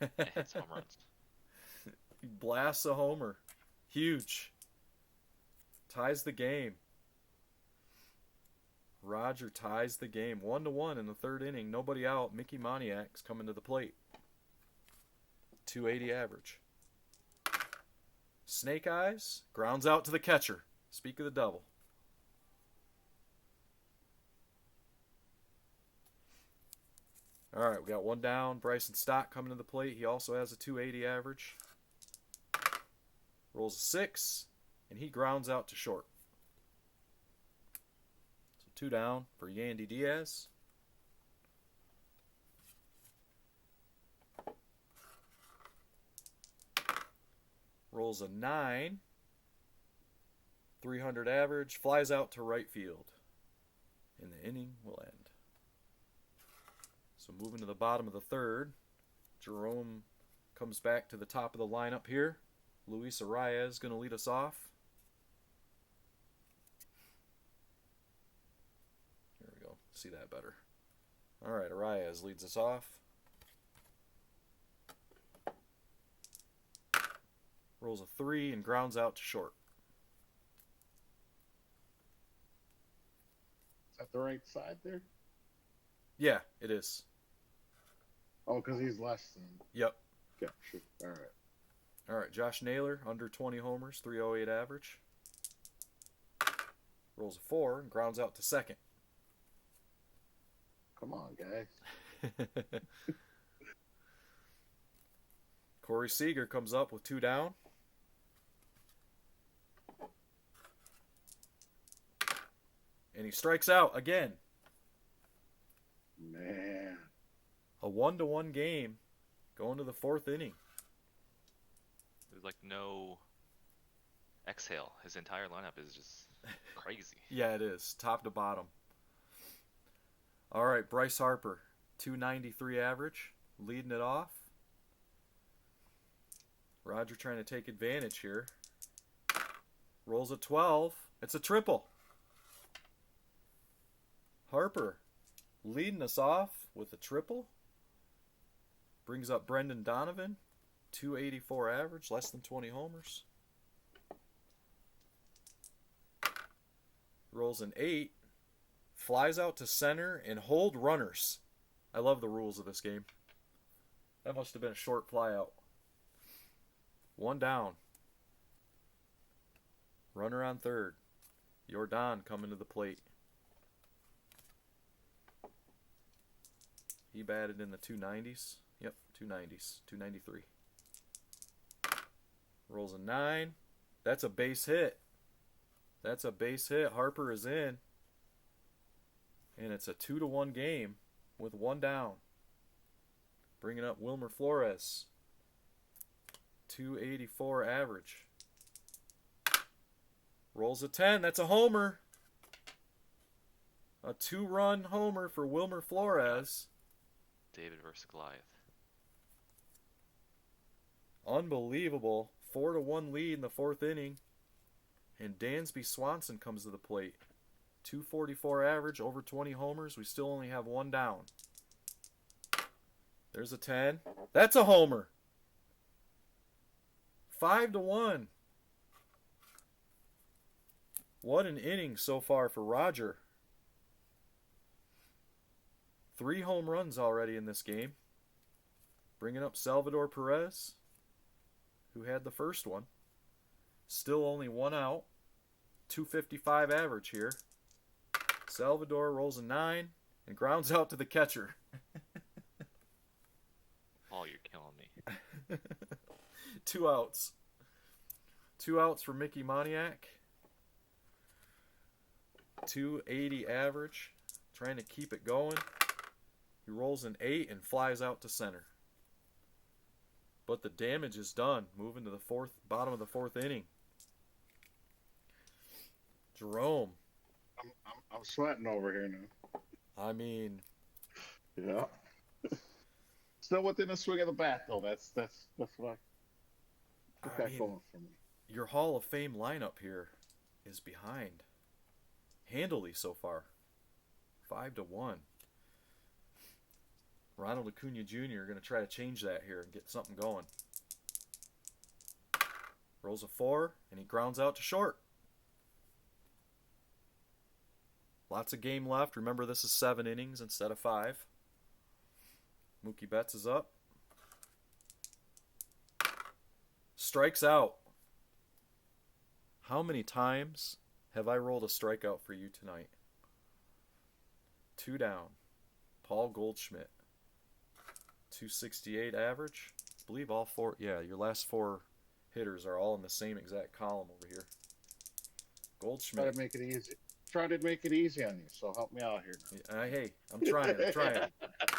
and hits home runs. He blasts a homer. Huge. Ties the game. Roger ties the game. 1-1 in the third inning. Nobody out. Mickey Moniak's coming to the plate. 280 average. Snake Eyes grounds out to the catcher. Speak of the devil. All right, we got 1 down. Bryson Stott coming to the plate. He also has a 280 average. Rolls a 6, and he grounds out to short. So 2 down for Yandy Diaz. Rolls a 9. 300 average. Flies out to right field. And the inning will end. So moving to the bottom of the third. Jerome comes back to the top of the lineup here. Luis Arraez is going to lead us off. There we go. See that better. All right, Arraez leads us off. Rolls a 3 and grounds out to short. Is that the right side there? Yeah, it is. Oh, because he's less than. Yep. Yeah, sure. All right. All right, Josh Naylor, under 20 homers, 308 average. Rolls a 4 and grounds out to second. Come on, guys. Corey Seager comes up with 2 down. And he strikes out again. Man. A 1-1 game going to the 4th inning. There's like no exhale. His entire lineup is just crazy. Yeah, it is. Top to bottom. All right, Bryce Harper, 293 average, leading it off. Roger trying to take advantage here. Rolls a 12. It's a triple. Harper leading us off with a triple. Brings up Brendan Donovan, 284 average, less than 20 homers. Rolls an 8. Flies out to center and hold runners. I love the rules of this game. That must have been a short fly out. 1 down. Runner on third. Jordan coming to the plate. He batted in the 290s. Yep, 290s. 293. Rolls a 9. That's a base hit. That's a base hit. Harper is in. And it's a 2-1 game with 1 down. Bringing up Wilmer Flores. 284 average. Rolls a 10. That's a homer. A 2-run homer for Wilmer Flores. David versus Goliath. Unbelievable. 4-1 lead in the fourth inning. And Dansby Swanson comes to the plate. 244 average, over 20 homers. We still only have one down. There's a 10. That's a homer. 5-1. What an inning so far for Roger. 3 home runs already in this game. Bringing up Salvador Perez, who had the first one. Still only one out. 255 average here. Salvador rolls a 9 and grounds out to the catcher. Oh, you're killing me. 2 outs. 2 outs for Mickey Moniak. 280 average. Trying to keep it going. He rolls an 8 and flies out to center. But the damage is done. Moving to the bottom of the fourth inning. Jerome. I'm sweating over here now. I mean, Yeah. Still within a swing of the bat, though. That's what I got going for me. your Hall of Fame lineup here is behind handily so far. 5-1. Ronald Acuna Jr. going to try to change that here and get something going. Rolls a 4, and he grounds out to short. Lots of game left. Remember, this is 7 innings instead of 5. Mookie Betts is up. Strikes out. How many times have I rolled a strikeout for you tonight? 2 down. Paul Goldschmidt. 268 average. I believe all 4. Yeah, your last 4 hitters are all in the same exact column over here. Goldschmidt. Try to make it easy. Try to make it easy on you, so help me out here. Hey, I'm trying.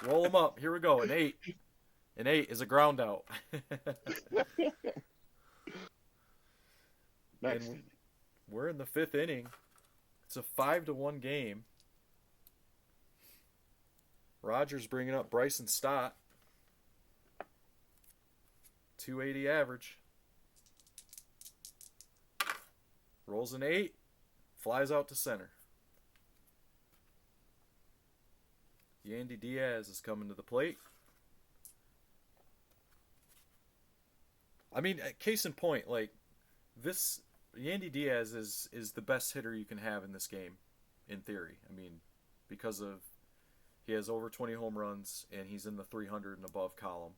Roll them up. Here we go. An 8. An 8 is a ground out. Next. And we're in the 5th inning. It's a 5-1 game. Rogers bringing up Bryson Stott. 280 average. Rolls an 8. Flies out to center. Yandy Diaz is coming to the plate. I mean, case in point, like this, Yandy Diaz is the best hitter you can have in this game, in theory. I mean, because of he has over 20 home runs and he's in the 300 and above column.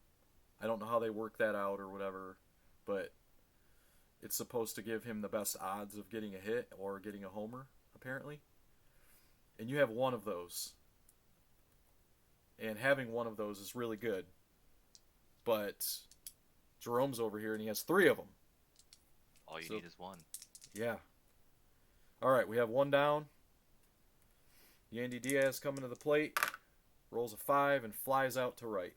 I don't know how they work that out or whatever, but it's supposed to give him the best odds of getting a hit or getting a homer, apparently. And you have one of those. And having one of those is really good. But Jerome's over here and he has 3 of them. All you need is one. Yeah. All right, we have 1 down. Yandy Diaz coming to the plate. Rolls a 5 and flies out to right.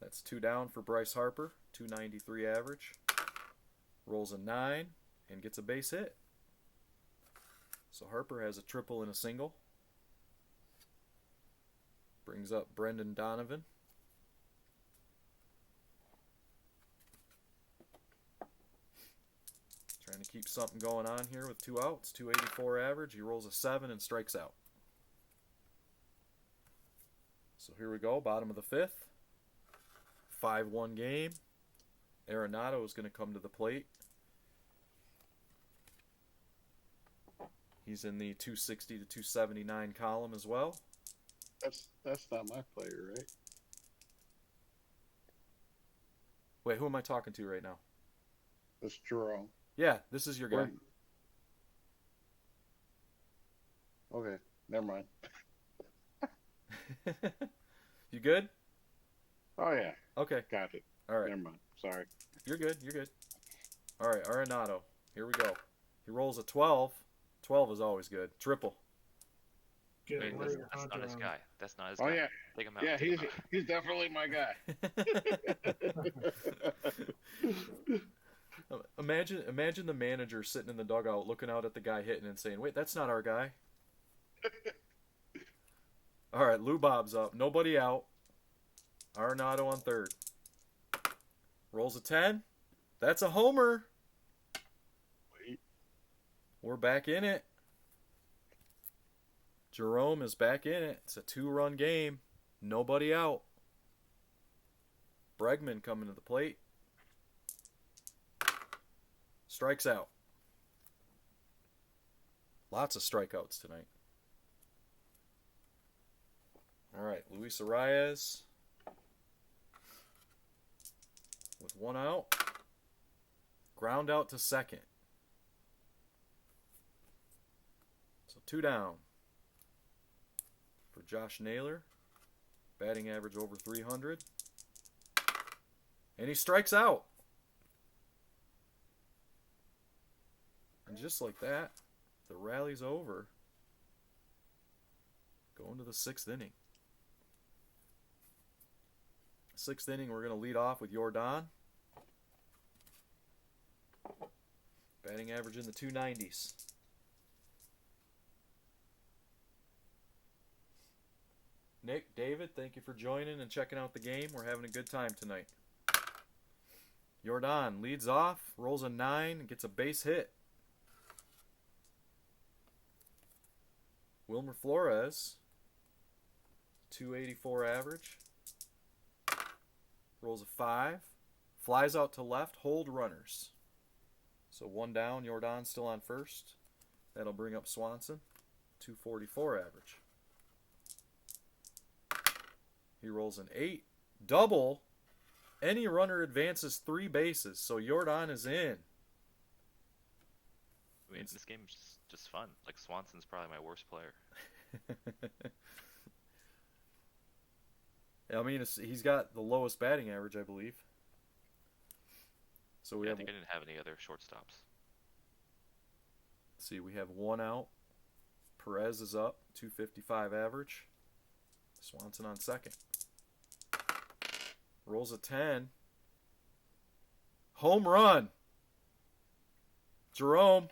That's 2 down for Bryce Harper. 293 average. Rolls a 9 and gets a base hit. So Harper has a triple and a single. Brings up Brendan Donovan. Trying to keep something going on here with 2 outs. 284 average. He rolls a 7 and strikes out. So here we go. Bottom of the 5th. 5-1 game. Arenado is going to come to the plate. He's in the 260 to 279 column as well. That's not my player, right? Wait, who am I talking to right now? That's Jerome. Yeah, this is your guy. Okay, never mind. You good? Oh yeah, Okay. got it. All right. Never mind. Sorry. You're good. You're good. All right, Arenado. Here we go. He rolls a 12. 12 is always good. Triple. Get Wait, away that's, with that's not his Hunter guy. That's not his Oh guy. yeah, Take him out. yeah. Take him out. He's definitely my guy. Imagine the manager sitting in the dugout looking out at the guy hitting and saying, "Wait, that's not our guy." All right, Lou Bob's up. Nobody out. Arenado on third. Rolls a 10. That's a homer. Wait. We're back in it. Jerome is back in it. It's a 2-run game. Nobody out. Bregman coming to the plate. Strikes out. Lots of strikeouts tonight. All right, Luis Arias with 1 out. Ground out to second. So 2 down for Josh Naylor. Batting average over 300. And he strikes out. And just like that, the rally's over. Going to the 6th inning. 6th inning, we're going to lead off with Jordan. Batting average in the 290s. Nick, David, thank you for joining and checking out the game. We're having a good time tonight. Jordan leads off, rolls a 9, and gets a base hit. Wilmer Flores, 284 average. Rolls a 5. Flies out to left, hold runners. So 1 down, Jordan still on first. That'll bring up Swanson, 244 average. He rolls an 8. Double. Any runner advances 3 bases, so Jordan is in. I mean, this game is just fun. Like, Swanson's probably my worst player. I mean, he's got the lowest batting average, I believe. So we I have. think I didn't have any other shortstops. Let's see, we have 1 out. Perez is up, 255 average. Swanson on second. Rolls a 10. Home run. Jerome,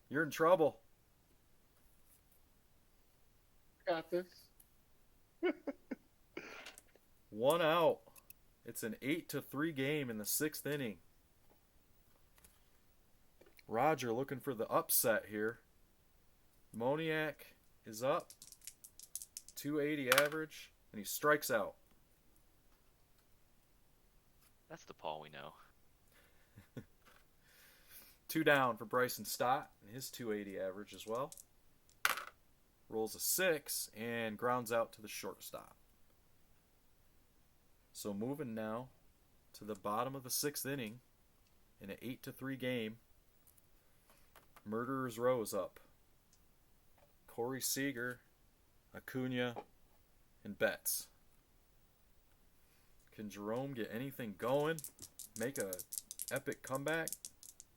you're in trouble. Got this. 1 out. It's an 8-3 game in the 6th inning. Roger looking for the upset here. Moniak is up. 280 average. And he strikes out. That's the Paul we know. 2 down for Bryson Stott. And his 280 average as well. Rolls a 6 and grounds out to the shortstop. So moving now to the bottom of the 6th inning in an 8-3 game. Murderer's Row is up. Corey Seager, Acuna, and Betts. Can Jerome get anything going? Make a epic comeback?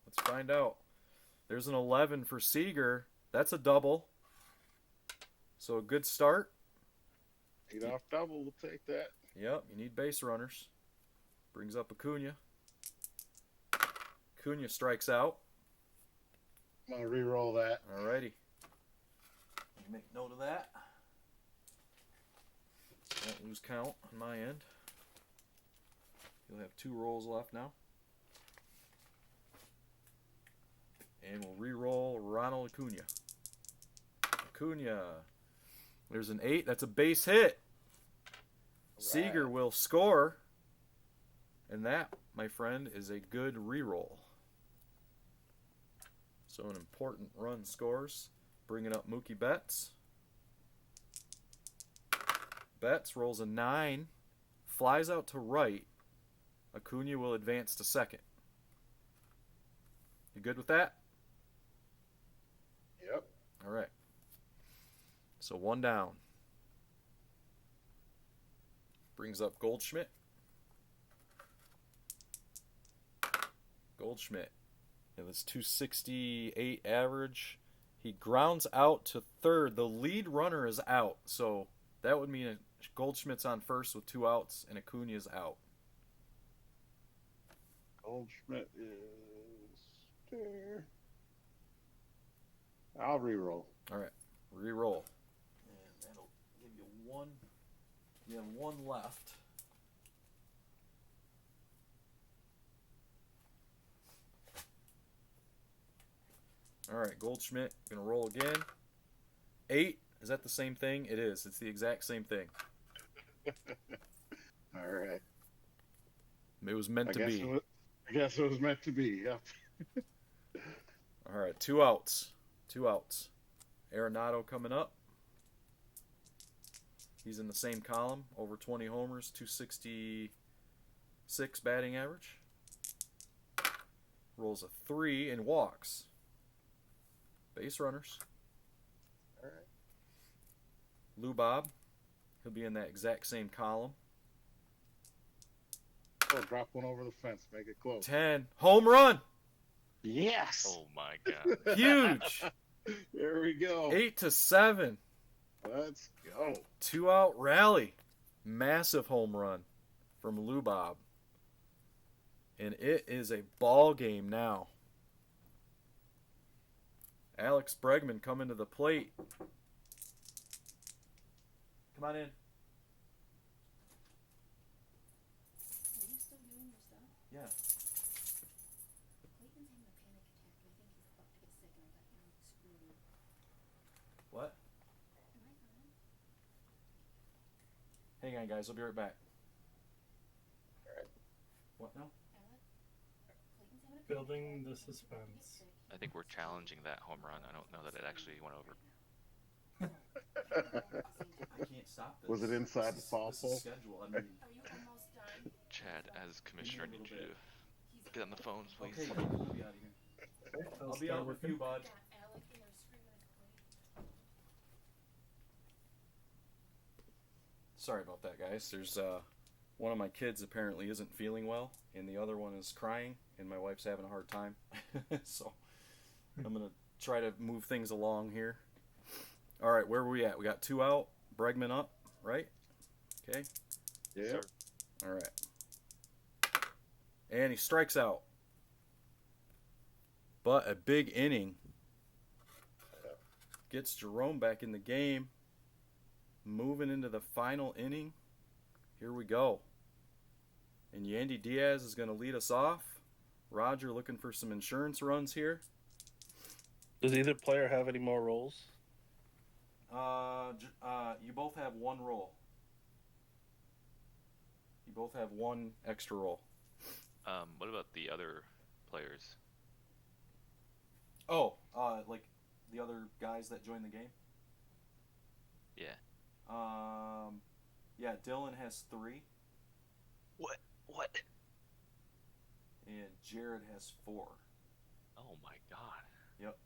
Let's find out. There's an 11 for Seager. That's a double. So a good start. 8 off double, we'll take that. Yep, you need base runners. Brings up Acuna. Acuna strikes out. I'm going to re-roll that. Alrighty. Let me make note of that. Won't lose count on my end. You'll have 2 rolls left now. And we'll re-roll Ronald Acuna. Acuna. There's an 8. That's a base hit. Seager will score. And that, my friend, is a good re-roll. So an important run scores. Bringing up Mookie Betts. Betts rolls a 9. Flies out to right. Acuna will advance to second. You good with that? Yep. All right. So 1 down. Brings up Goldschmidt. Goldschmidt. Yeah, that's 268 average. He grounds out to third. The lead runner is out. So that would mean Goldschmidt's on first with 2 outs and Acuna's out. Goldschmidt is there. I'll re-roll. All right. Re-roll. And that'll give you 1. You have 1 left. All right, Goldschmidt gonna roll again. 8. Is that the same thing? It is. It's the exact same thing. All right. It was meant to be. I guess it was meant to be. Yep. All right, 2 outs. 2 outs. Arenado coming up. He's in the same column. Over 20 homers, 266 batting average. Rolls a 3 and walks. Base runners. All right. Lou Bob. He'll be in that exact same column. Oh, drop one over the fence. Make it close. 10. Home run. Yes. Oh my god. Huge. There we go. 8-7. Let's go. 2 out rally. Massive home run from Lou Bob. And it is a ball game now. Alex Bregman coming to the plate. Come on in. Are you still doing your stuff? Yeah. Clayton's having a panic attack. I think he's about to get sick and I got him screwed. What? Am I fine? Hang on, guys. I'll be right back. All right. What now? Alec? Clayton's having a panic Building attack. the I think he's about to get suspense. sick. I think we're challenging that home run. I don't know that it actually went over. I can't stop this. Was it inside the foul This pole? is schedule. I mean, Are you almost done? Chad, as commissioner, I need you to He's get on the phones, please. okay, we'll be out of here. Okay, I'll be out with you, bud. got Alec in there screaming at Clayton. Sorry about that, guys. There's one of my kids apparently isn't feeling well, and the other one is crying, and my wife's having a hard time. So I'm gonna try to move things along here. All right, where were we at? We got 2 out. Bregman up, right? Okay. Yeah. Sir. All right. And he strikes out. But a big inning gets Jerome back in the game. Moving into the final inning. Here we go. And Yandy Diaz is going to lead us off. Roger looking for some insurance runs here. Does either player have any more rolls? You both have 1 roll. You both have 1 extra roll. What about the other players? Oh, like the other guys that joined the game? Yeah. Yeah, Dylan has 3. What? And Jared has 4. Oh my god. Yep.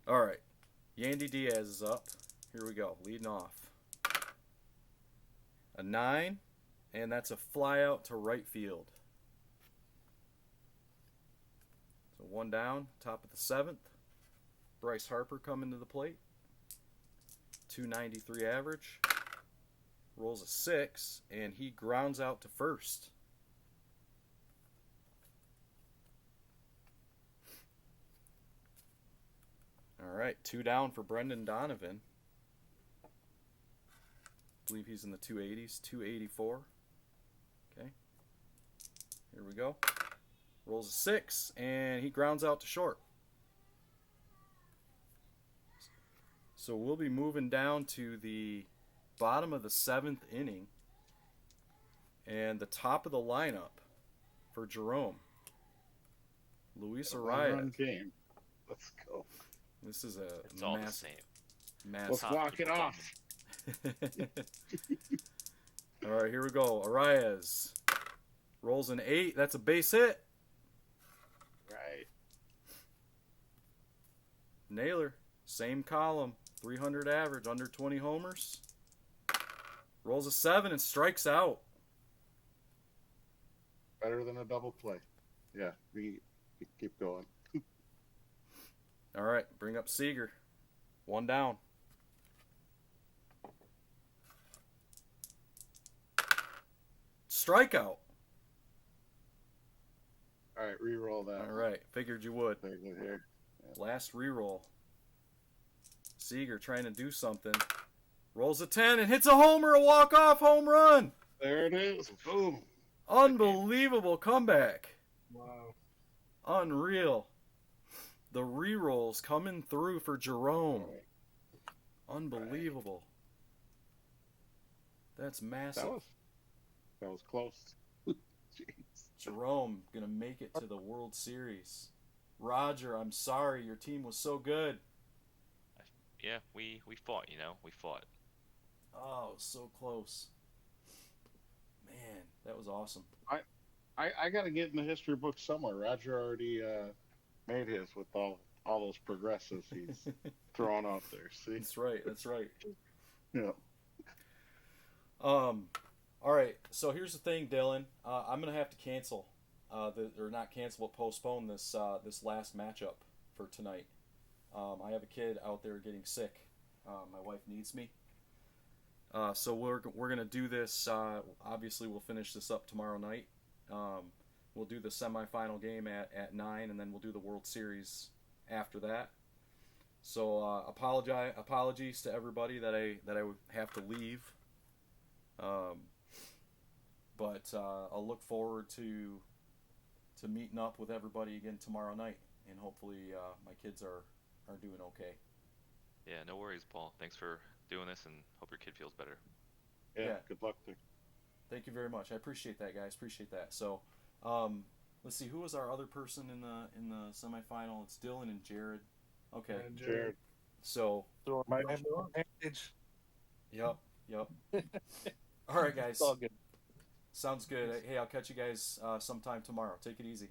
All right. Yandy Diaz is up. Here we go. Leading off. A 9. And that's a fly out to right field. So 1 down. Top of the 7th. Bryce Harper coming to the plate. 293 average. Rolls a 6. And he grounds out to first. All right, 2 down for Brendan Donovan. I believe he's in the 280s, 284. Okay, here we go. Rolls a 6, and he grounds out to short. So we'll be moving down to the bottom of the 7th inning and the top of the lineup for Jerome. Luis Arraez. Run game. Let's go. This is a It's all the same. Let's massive. walk it off. All right, here we go. Arraez rolls an 8. That's a base hit. Right. Naylor, same column, 300 average, under 20 homers. Rolls a 7 and strikes out. Better than a double play. Yeah, we keep going. All right, bring up Seager. 1 down. Strikeout. All right, re-roll that. All right, figured you would. Take it here. Last reroll. Seager trying to do something. Rolls a 10 and hits a homer, a walk-off home run. There it is. Boom. Unbelievable comeback. Wow. Unreal. The rerolls coming through for Jerome. Unbelievable. That's massive. That was close. Jeez. Jerome gonna make it to the World Series. Roger, I'm sorry. Your team was so good. Yeah, we fought. We fought. Oh, so close. Man, that was awesome. I got to get in the history book somewhere. Roger already made his with all those progressives he's throwing out there. See? That's right. That's right. Yeah. All right. So here's the thing, Dylan. I'm gonna have to cancel, or not cancel, but postpone this last matchup for tonight. I have a kid out there getting sick. My wife needs me. So we're gonna do this. Obviously, we'll finish this up tomorrow night. We'll do the semifinal game at 9, and then we'll do the World Series after that. So apologies to everybody that I would have to leave. But I'll look forward to meeting up with everybody again tomorrow night, and hopefully my kids are doing okay. Yeah, no worries, Paul. Thanks for doing this, and hope your kid feels better. Yeah. Good luck there. Thank you very much. I appreciate that, guys. Appreciate that. So, let's see. Who was our other person in the semifinal? It's Dylan and Jared. Okay. Jared. So. My advantage. Yep. All right, guys. It's all good. Sounds good. Hey, I'll catch you guys sometime tomorrow. Take it easy.